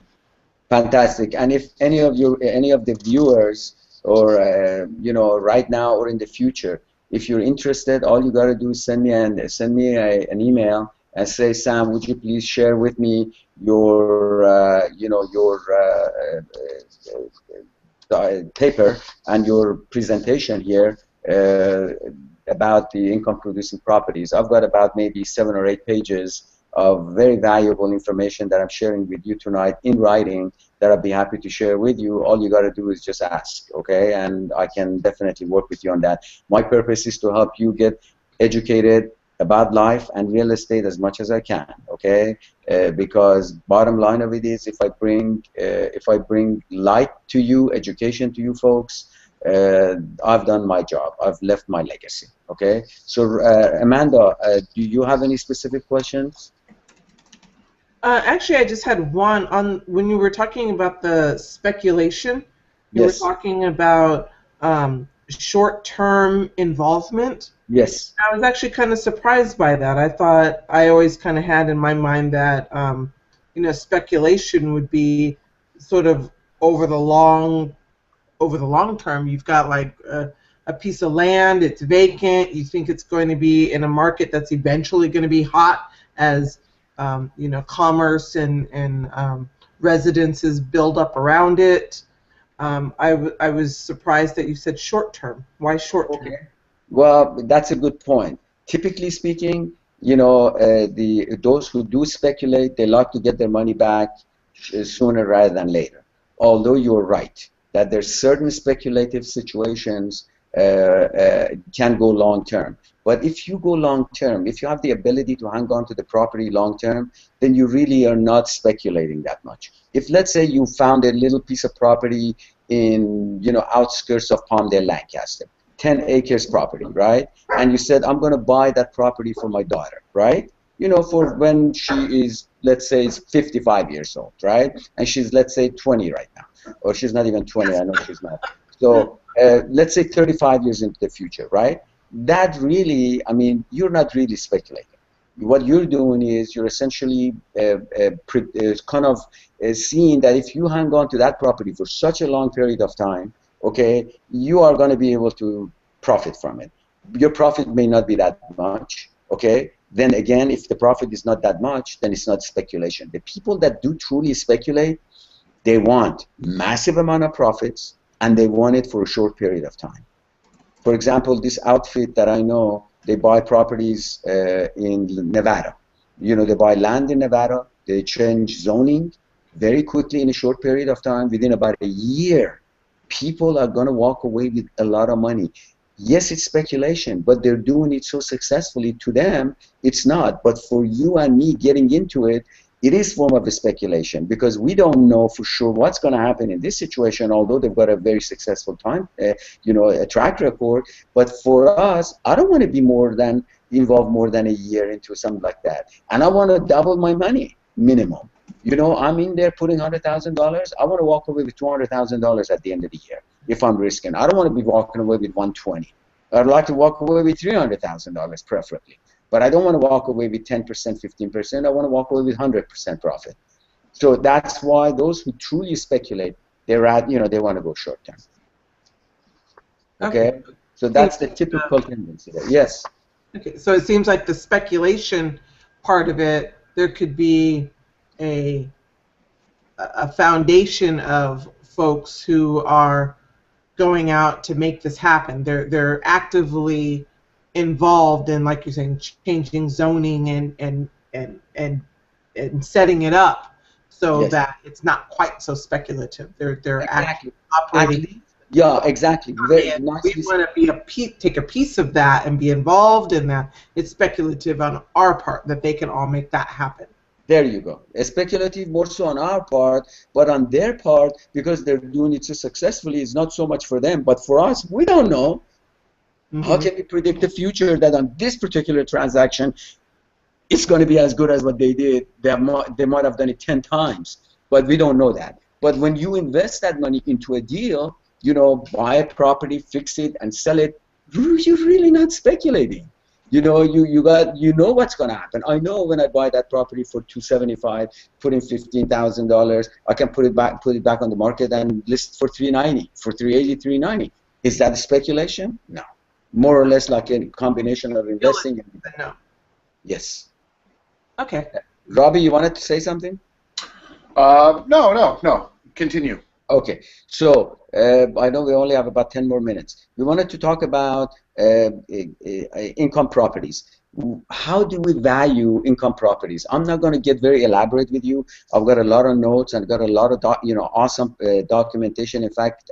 Speaker 2: Fantastic. And if any of the viewers, or you know, right now or in the future, if you're interested, all you got to do is send me an email and say, Sam, would you please share with me your you know, your paper and your presentation here about the income-producing properties. I've got about maybe 7 or 8 pages of very valuable information that I'm sharing with you tonight in writing that I'd be happy to share with you. All you got to do is just ask, okay? And I can definitely work with you on that. My purpose is to help you get educated about life and real estate as much as I can, okay? Because bottom line of it is, if I bring light to you, education to you folks, I've done my job. I've left my legacy, okay? So Amanda, do you have any specific questions?
Speaker 3: Actually, I just had one on when you were talking about the speculation. You
Speaker 2: Yes.
Speaker 3: were talking about short-term involvement.
Speaker 2: Yes.
Speaker 3: I was actually kind of surprised by that. I thought I always kind of had in my mind that you know, speculation would be sort of over the long term. You've got like a piece of land, it's vacant. You think it's going to be in a market that's eventually going to be hot as you know, commerce and residences build up around it. I was surprised that you said short term. Why short term?
Speaker 2: Okay. Well, that's a good point. Typically speaking, you know, those who do speculate, they like to get their money back sooner rather than later. Although you're right that there's certain speculative situations can go long term. But if you go long term, if you have the ability to hang on to the property long term, then you really are not speculating that much. If, let's say, you found a little piece of property in, you know, outskirts of Palmdale, Lancaster, 10 acres property, right? And you said, I'm going to buy that property for my daughter, right? You know, for when she is, let's say, is 55 years old, right? And she's, let's say, 20 right now. Or she's not even 20, I know she's not. So let's say 35 years into the future, right? That really, I mean, you're not really speculating. What you're doing is you're essentially kind of seeing that if you hang on to that property for such a long period of time, okay, you are going to be able to profit from it. Your profit may not be that much, okay? Then again, if the profit is not that much, then it's not speculation. The people that do truly speculate, they want massive amount of profits, and they want it for a short period of time. For example, this outfit that I know, they buy properties in Nevada. You know, they buy land in Nevada, they change zoning very quickly in a short period of time. Within about a year, people are going to walk away with a lot of money. Yes, it's speculation, but they're doing it so successfully. To them, it's not. But for you and me getting into it, it is form of a speculation, because we don't know for sure what's going to happen in this situation, although they've got a very successful time, you know, a track record. But for us, I don't want to be involved more than a year into something like that. And I want to double my money, minimum. You know, I'm in there putting $100,000. I want to walk away with $200,000 at the end of the year if I'm risking. I don't want to be walking away with 120. I'd like to walk away with $300,000 preferably. But I don't want to walk away with 10%, 15%. I want to walk away with 100% profit. So that's why those who truly speculate, they're at, they want to go short term. Okay? So that's the typical tendency there. Yes.
Speaker 3: Okay, so it seems like the speculation part of it, there could be a foundation of folks who are going out to make this happen. They're actively involved in, like you're saying, changing zoning and setting it up so
Speaker 2: Yes.
Speaker 3: that it's not quite so speculative. They're
Speaker 2: Exactly.
Speaker 3: actually operating.
Speaker 2: Actually, yeah, exactly. Very
Speaker 3: And we
Speaker 2: nicely.
Speaker 3: want to take a piece of that and be involved in that. It's speculative on our part that they can all make that happen.
Speaker 2: There you go. Speculative more so on our part, but on their part, because they're doing it so successfully, it's not so much for them. But for us, we don't know. How can we predict the future that on this particular transaction, it's going to be as good as what they did? They might have done it 10 times, but we don't know that. But when you invest that money into a deal, buy a property, fix it, and sell it, you're really not speculating. You know what's going to happen. I know when I buy that property for $275, put in $15,000, I can put it back on the market and list for $390, for $380, $390. Is that speculation? No. More or less like a combination of investing and
Speaker 3: No.
Speaker 2: yes.
Speaker 3: Okay.
Speaker 2: Robbie, you wanted to say something?
Speaker 1: No. Continue.
Speaker 2: Okay, so I know we only have about 10 more minutes. We wanted to talk about income properties. How do we value income properties? I'm not going to get very elaborate with you. I've got a lot of notes and got a lot of awesome documentation. In fact,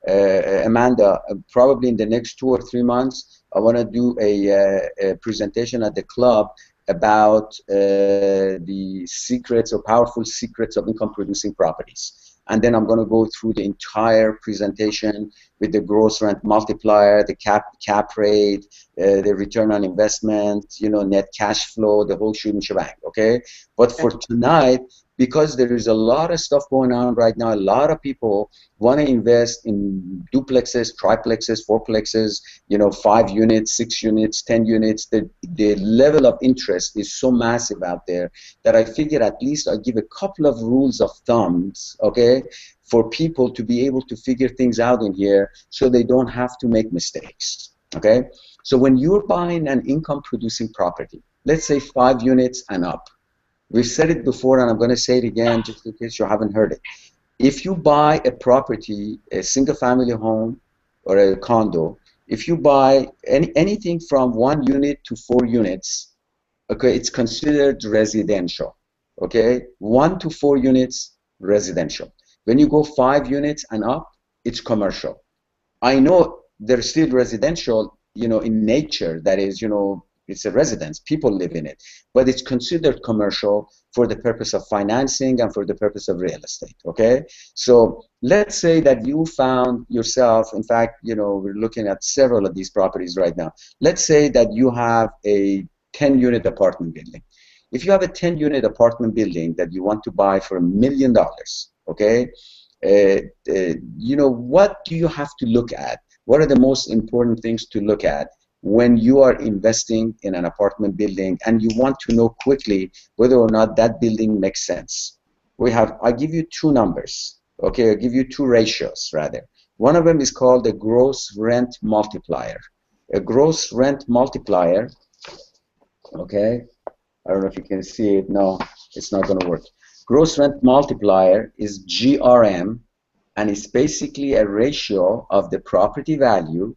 Speaker 2: Amanda, probably in the next 2 or 3 months, I want to do a presentation at the club about the secrets or powerful secrets of income producing properties. And then I'm going to go through the entire presentation with the gross rent multiplier, the cap rate, the return on investment, net cash flow, the whole shebang, okay? But for tonight, because there is a lot of stuff going on right now, a lot of people want to invest in duplexes, triplexes, fourplexes, 5 units, 6 units, 10 units. The level of interest is so massive out there that I figure at least I'll give a couple of rules of thumbs, okay, for people to be able to figure things out in here so they don't have to make mistakes, okay? So when you're buying an income producing property, let's say 5 units and up, we've said it before and I'm going to say it again just in case you haven't heard it. If you buy a property, a single family home or a condo, if you buy anything from 1 unit to 4 units, okay, it's considered residential, okay? 1 to 4 units, residential. When you go 5 units and up, it's commercial. I know they're still residential, in nature, that is, it's a residence, people live in it, but it's considered commercial for the purpose of financing and for the purpose of real estate, okay? So let's say that you found yourself, in fact, we're looking at several of these properties right now. Let's say that you have a 10-unit apartment building. If you have a 10-unit apartment building that you want to buy for $1 million, okay, what do you have to look at? What are the most important things to look at when you are investing in an apartment building and you want to know quickly whether or not that building makes sense? I give you 2 numbers, okay? I'll give you 2 ratios, rather. One of them is called the gross rent multiplier. A gross rent multiplier, okay? I don't know if you can see it. No, it's not going to work. Gross rent multiplier is GRM, and it's basically a ratio of the property value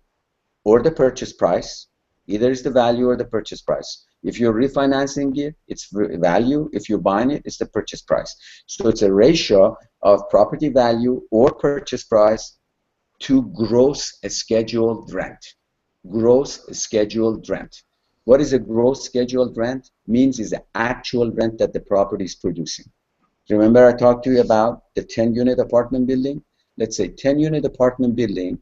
Speaker 2: or the purchase price. Either is the value or the purchase price. If you're refinancing it, it's value. If you're buying it, it's the purchase price. So it's a ratio of property value or purchase price to gross scheduled rent. Gross scheduled rent. What is a gross scheduled rent? Means is the actual rent that the property is producing. Remember I talked to you about the 10-unit apartment building? Let's say 10-unit apartment building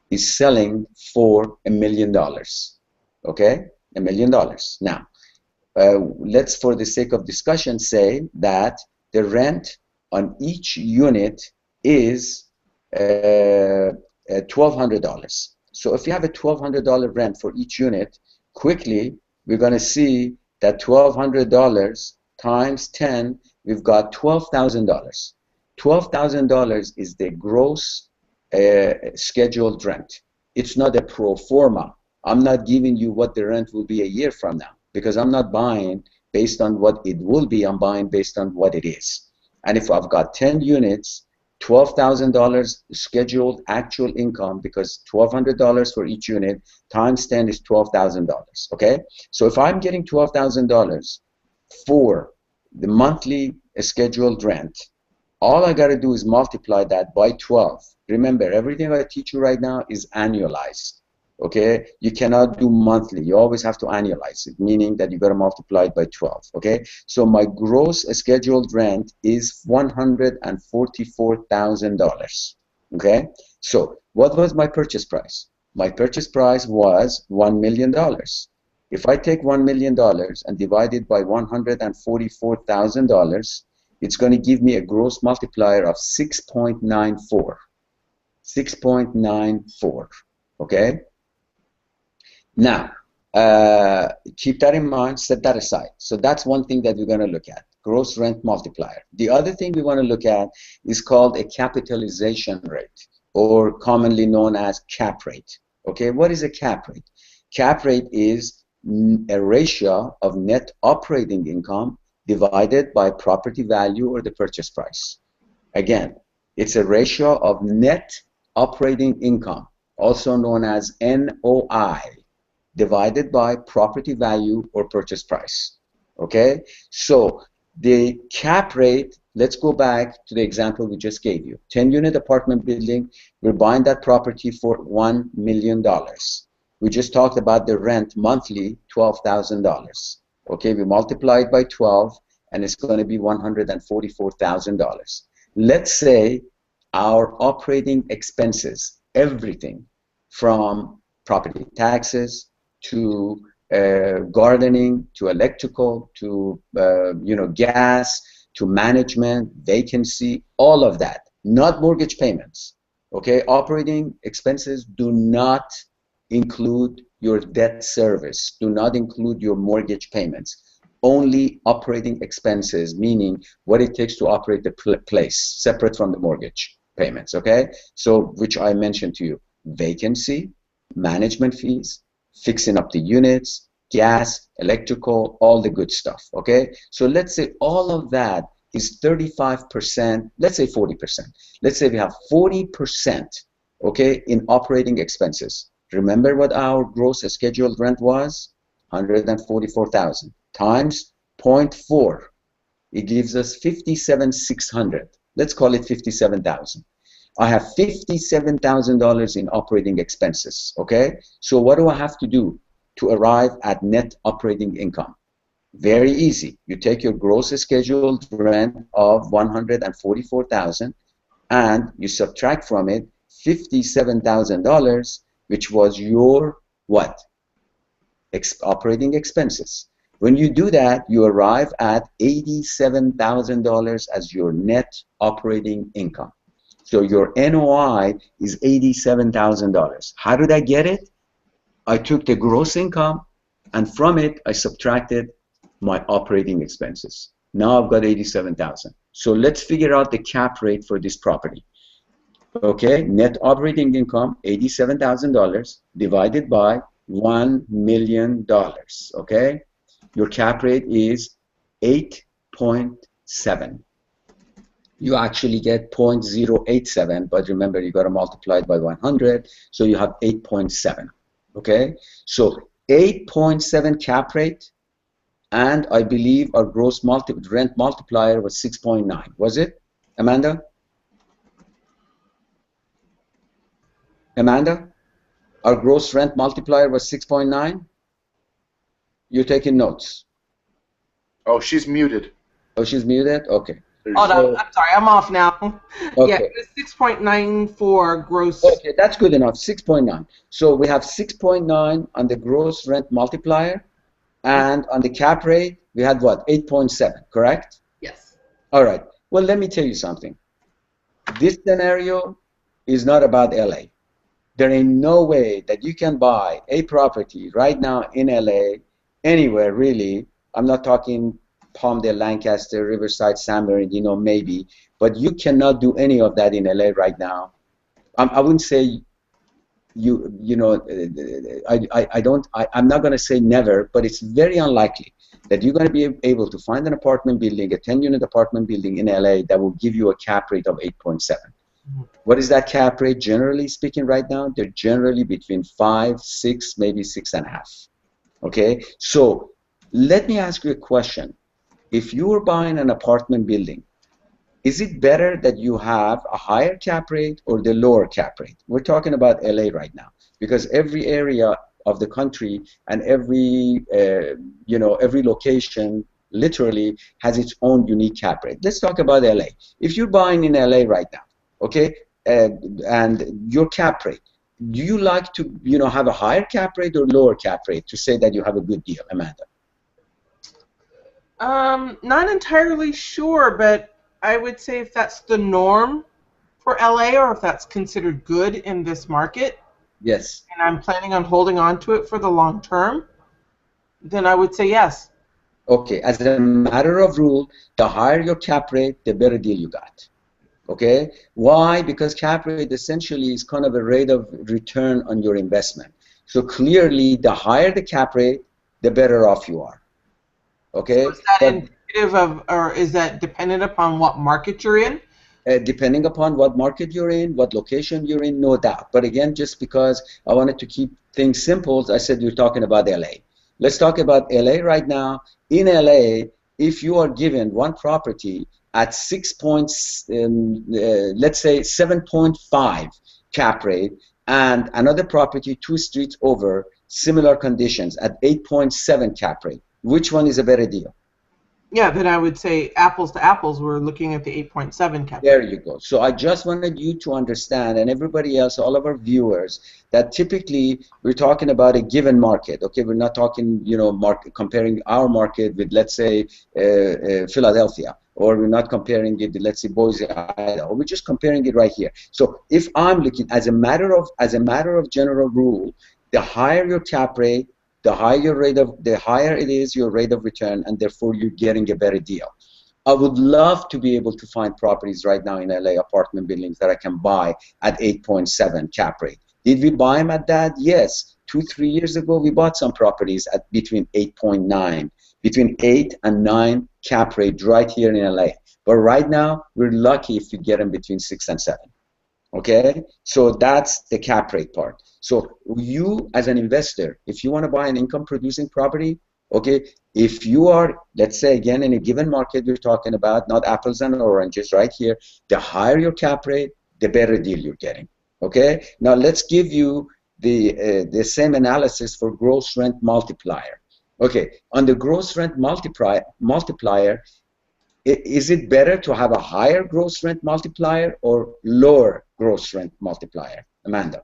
Speaker 2: is selling for $1 million, okay? $1 million. Now, let's, for the sake of discussion, say that the rent on each unit is $1,200. So if you have a $1,200 rent for each unit, quickly we're going to see that $1,200 times 10 we've got $12,000. $12,000 is the gross scheduled rent. It's not a pro forma. I'm not giving you what the rent will be a year from now, because I'm not buying based on what it will be. I'm buying based on what it is. And if I've got 10 units, $12,000 scheduled actual income, because $1,200 for each unit times 10 is $12,000. Okay, so if I'm getting $12,000 for the monthly scheduled rent, all I got to do is multiply that by 12. Remember, everything I teach you right now is annualized. Okay, you cannot do monthly. You always have to annualize it, meaning that you got to multiply it by 12. Okay, so my gross scheduled rent is $144,000. Okay, so what was my purchase price? My purchase price was $1 million. If I take $1 million and divide it by $144,000, it's going to give me a gross multiplier of 6.94. 6.94. Okay. Now, keep that in mind, set that aside. So that's one thing that we're going to look at, gross rent multiplier. The other thing we want to look at is called a capitalization rate, or commonly known as cap rate. Okay, what is a cap rate? Cap rate is a ratio of net operating income divided by property value or the purchase price. Again, it's a ratio of net operating income, also known as NOI, divided by property value or purchase price. Okay, so the cap rate, let's go back to the example we just gave you. 10-unit apartment building, we're buying that property for $1 million. We just talked about the rent monthly, $12,000. Okay, we multiply it by 12 and it's going to be $144,000. Let's say our operating expenses, everything from property taxes to gardening, to electrical, to gas, to management, vacancy, all of that, not mortgage payments. Okay, operating expenses do not include your debt service, do not include your mortgage payments. Only operating expenses, meaning what it takes to operate the place, separate from the mortgage payments. Okay, so which I mentioned to you: vacancy, management fees, fixing up the units, gas, electrical, all the good stuff. Okay, so let's say all of that is 35%, let's say 40%. Let's say we have 40%, okay, in operating expenses. Remember what our gross scheduled rent was? 144,000 times 0.4. It gives us 57,600. Let's call it 57,000. I have $57,000 in operating expenses, okay? So what do I have to do to arrive at net operating income? Very easy. You take your gross scheduled rent of $144,000 and you subtract from it $57,000, which was your what? Operating expenses. When you do that, you arrive at $87,000 as your net operating income. So your NOI is $87,000. How did I get it? I took the gross income and from it I subtracted my operating expenses. Now I've got 87,000. So let's figure out the cap rate for this property. Okay, net operating income $87,000 divided by $1 million. Okay, your cap rate is 8.7. You actually get 0.087, but remember you got to multiply it by 100, so you have 8.7. Okay, so 8.7 cap rate, and I believe our gross rent multiplier was 6.9. Was it, Amanda? Amanda, our gross rent multiplier was 6.9. You're taking notes.
Speaker 1: Oh, she's muted.
Speaker 2: Oh, she's muted. Okay.
Speaker 3: Hold on, I'm sorry, I'm off now.
Speaker 2: Okay.
Speaker 3: Yeah, it was 6.94 gross.
Speaker 2: Okay, that's good enough. 6.9. So we have 6.9 on the gross rent multiplier, and on the cap rate we had what? 8.7. Correct?
Speaker 3: Yes.
Speaker 2: All right. Well, let me tell you something. This scenario is not about LA. There ain't no way that you can buy a property right now in LA, anywhere really. I'm not talking Palmdale, Lancaster, Riverside, San Bernardino, maybe, but you cannot do any of that in LA right now. I wouldn't say you know, I'm not going to say never, but it's very unlikely that you're going to be able to find an apartment building, a 10-unit apartment building in LA that will give you a cap rate of 8.7. What is that cap rate generally speaking right now? They're generally between 5, 6, maybe 6.5. Okay, so let me ask you a question. If you were buying an apartment building, is it better that you have a higher cap rate or the lower cap rate? We're talking about LA right now, because every area of the country and every every location literally has its own unique cap rate. Let's talk about LA. If you're buying in LA right now, okay, and your cap rate, do you like to have a higher cap rate or lower cap rate to say that you have a good deal, Amanda?
Speaker 3: Not entirely sure, but I would say if that's the norm for LA, or if that's considered good in this market,
Speaker 2: Yes.
Speaker 3: and I'm planning on holding on to it for the long term, then I would say yes.
Speaker 2: Okay, as a matter of rule, the higher your cap rate, the better deal you got. Okay, why? Because cap rate essentially is kind of a rate of return on your investment. So clearly, the higher the cap rate, the better off you are.
Speaker 3: So
Speaker 2: Okay,
Speaker 3: is that
Speaker 2: but
Speaker 3: indicative of, or is that dependent upon what market you're in?
Speaker 2: depending upon what market you're in, what location you're in, no doubt. But again, just because I wanted to keep things simple, I said you're talking about LA. Let's talk about LA right now. In LA, if you are given one property at 6 points, let's say 7.5 cap rate, and another property 2 streets over, similar conditions at 8.7 cap rate, which one is a better deal?
Speaker 3: Yeah, then I would say apples to apples, we're looking at the 8.7 cap
Speaker 2: There
Speaker 3: rate.
Speaker 2: you go. So I just wanted you to understand, and everybody else, all of our viewers, that typically we're talking about a given market. Okay, we're not talking, comparing our market with, let's say, Philadelphia, or we're not comparing it with, let's say, Boise, Idaho. We're just comparing it right here. So if I'm looking as a matter of general rule, the higher your cap rate, the higher it is your rate of return, and therefore you're getting a better deal. I would love to be able to find properties right now in LA, apartment buildings that I can buy at 8.7 cap rate. Did we buy them at that? Yes. 2-3 years ago, we bought some properties at between 8.9, between 8 and 9 cap rate right here in LA. But right now, we're lucky if we get them between 6 and 7. Okay, so that's the cap rate part. So you, as an investor, if you want to buy an income producing property, okay, if you are, let's say again, in a given market we're talking about, not apples and oranges right here, the higher your cap rate, the better deal you're getting. Okay, now let's give you the same analysis for gross rent multiplier. Okay, on the gross rent multiplier, is it better to have a higher gross rent multiplier or lower gross rent multiplier, Amanda?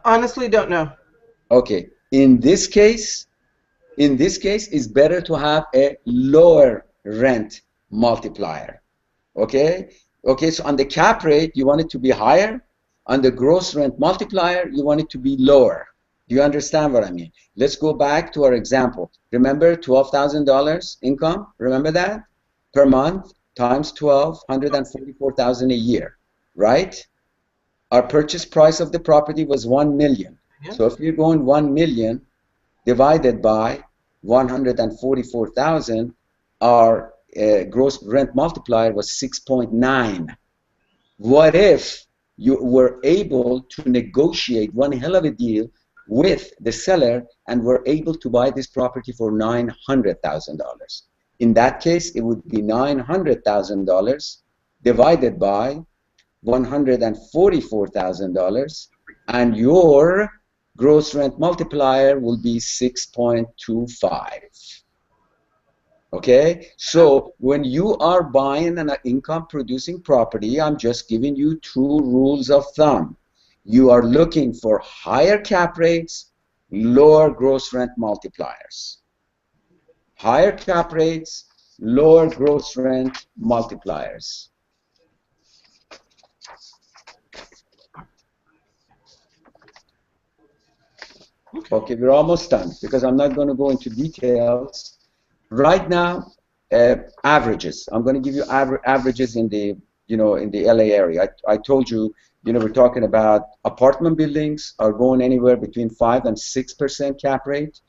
Speaker 3: Honestly, don't know.
Speaker 2: Okay, in this case, it's better to have a lower rent multiplier. Okay, so on the cap rate, you want it to be higher. On the gross rent multiplier, you want it to be lower. Do you understand what I mean? Let's go back to our example. Remember $12,000 income? Remember that? Per month times 12, 144,000 a year, right? Our purchase price of the property was 1 million.
Speaker 3: Yeah.
Speaker 2: So if you're going 1 million divided by 144,000, our gross rent multiplier was 6.9. What if you were able to negotiate one hell of a deal with the seller and were able to buy this property for $900,000? In that case, it would be $900,000 divided by $144,000, and your gross rent multiplier will be 6.25. Okay, so when you are buying an income producing property, I'm just giving you 2 rules of thumb. You are looking for higher cap rates, lower gross rent multipliers. Higher cap rates, lower gross rent multipliers. Okay, we're almost done because I'm not going to go into details. Right now, averages. I'm going to give you averages in the, in the LA area. I told you, we're talking about apartment buildings are going anywhere between 5 and 6% cap rate.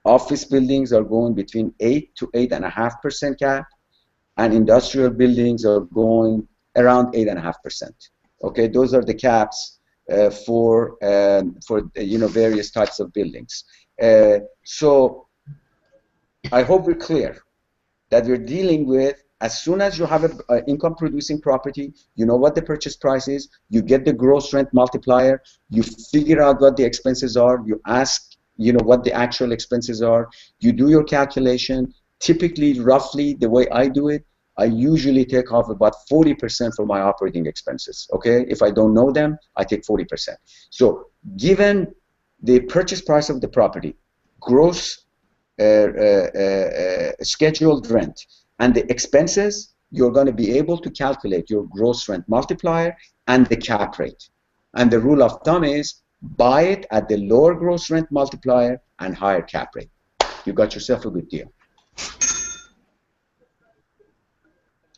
Speaker 2: Office buildings are going between 8 to 8.5% cap, and industrial buildings are going around 8.5%. Okay, those are the caps for various types of buildings. So I hope we're clear that we're dealing with, as soon as you have an income producing property, you know what the purchase price is, you get the gross rent multiplier, you figure out what the expenses are, you ask, what the actual expenses are, you do your calculation. Typically, roughly, the way I do it, I usually take off about 40% for my operating expenses, okay? If I don't know them, I take 40%. So given the purchase price of the property, gross scheduled rent, and the expenses, you're going to be able to calculate your gross rent multiplier and the cap rate. And the rule of thumb is buy it at the lower gross rent multiplier and higher cap rate. You got yourself a good deal.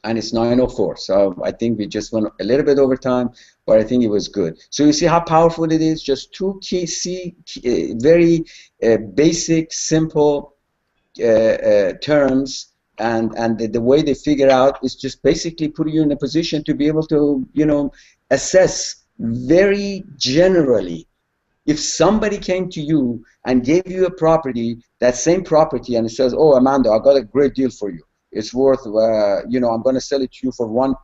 Speaker 2: And it's 9:04, so I think we just went a little bit over time, but I think it was good. So you see how powerful it is? Just two very basic, simple terms, and the way they figure out is just basically put you in a position to be able to, assess very generally. If somebody came to you and gave you a property, that same property, and it says, oh, Amanda, I got a great deal for you. It's worth, I'm going to sell it to you for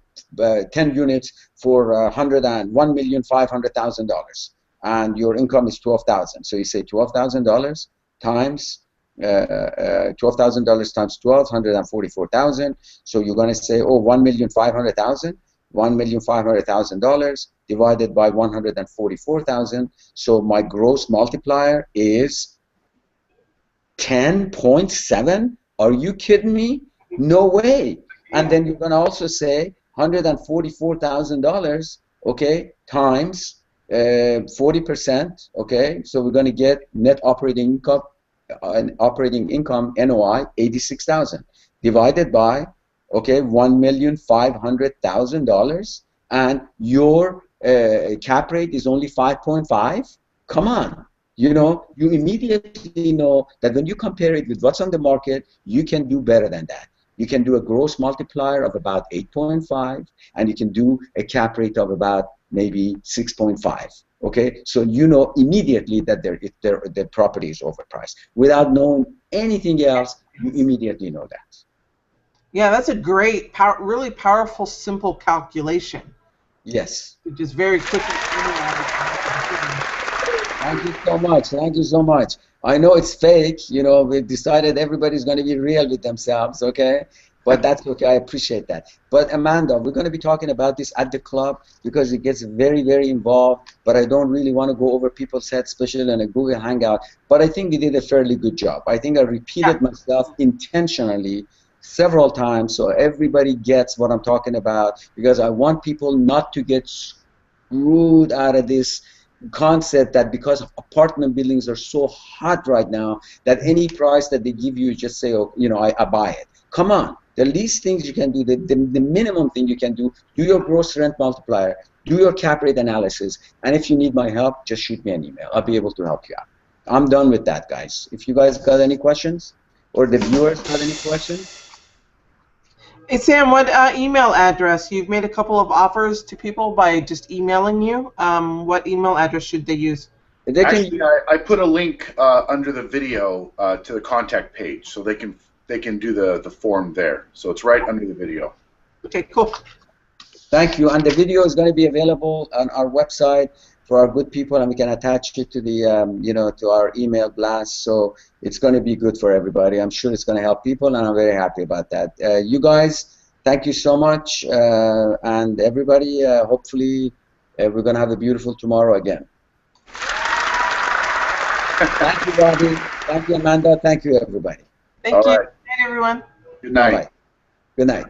Speaker 2: 10 units for $1,500,000, and your income is $12,000. So you say $12,000 times $12,000 times 12, $144,000. So you're going to say, oh, $1,500,000. $1,500,000 divided by 144,000. So my gross multiplier is 10.7. Are you kidding me? No way. And then you're going to also say $144,000, okay, times 40%, okay. So we're going to get net operating income, NOI, 86,000 divided by, okay, $1,500,000, and your cap rate is only 5.5. Come on, you immediately know that when you compare it with what's on the market, you can do better than that. You can do a gross multiplier of about 8.5, and you can do a cap rate of about maybe 6.5. Okay, so you know immediately that the property is overpriced. Without knowing anything else, you immediately know that.
Speaker 3: Yeah, that's a great, really powerful, simple calculation.
Speaker 2: Yes.
Speaker 3: Just very quickly.
Speaker 2: Thank you so much. Thank you so much. I know it's fake. We've decided everybody's going to be real with themselves, okay? But that's okay. I appreciate that. But Amanda, we're going to be talking about this at the club because it gets very, very involved. But I don't really want to go over people's heads, especially in a Google Hangout. But I think we did a fairly good job. I think I repeated myself intentionally several times so everybody gets what I'm talking about, because I want people not to get screwed out of this concept that because apartment buildings are so hot right now that any price that they give you, just say, oh, I buy it. Come on. The least things you can do, the minimum thing you can do your gross rent multiplier, do your cap rate analysis, and if you need my help, just shoot me an email. I'll be able to help you out. I'm done with that, guys. If you guys got any questions, or the viewers got any questions?
Speaker 3: Hey, Sam, what email address? You've made a couple of offers to people by just emailing you. What email address should they use?
Speaker 1: Actually, I put a link under the video to the contact page, so they can do the form there. So it's right under the video.
Speaker 3: Okay, cool.
Speaker 2: Thank you. And the video is going to be available on our website for our good people, and we can attach it to the to our email blast. So it's going to be good for everybody. I'm sure it's going to help people, and I'm very happy about that. You guys, thank you so much, and everybody. Hopefully, we're going to have a beautiful tomorrow again. Thank you, Bobby. Thank you, Amanda. Thank you, everybody.
Speaker 3: Thank you.
Speaker 1: Right.
Speaker 3: Good night, everyone.
Speaker 1: Good night.
Speaker 2: Bye-bye. Good night.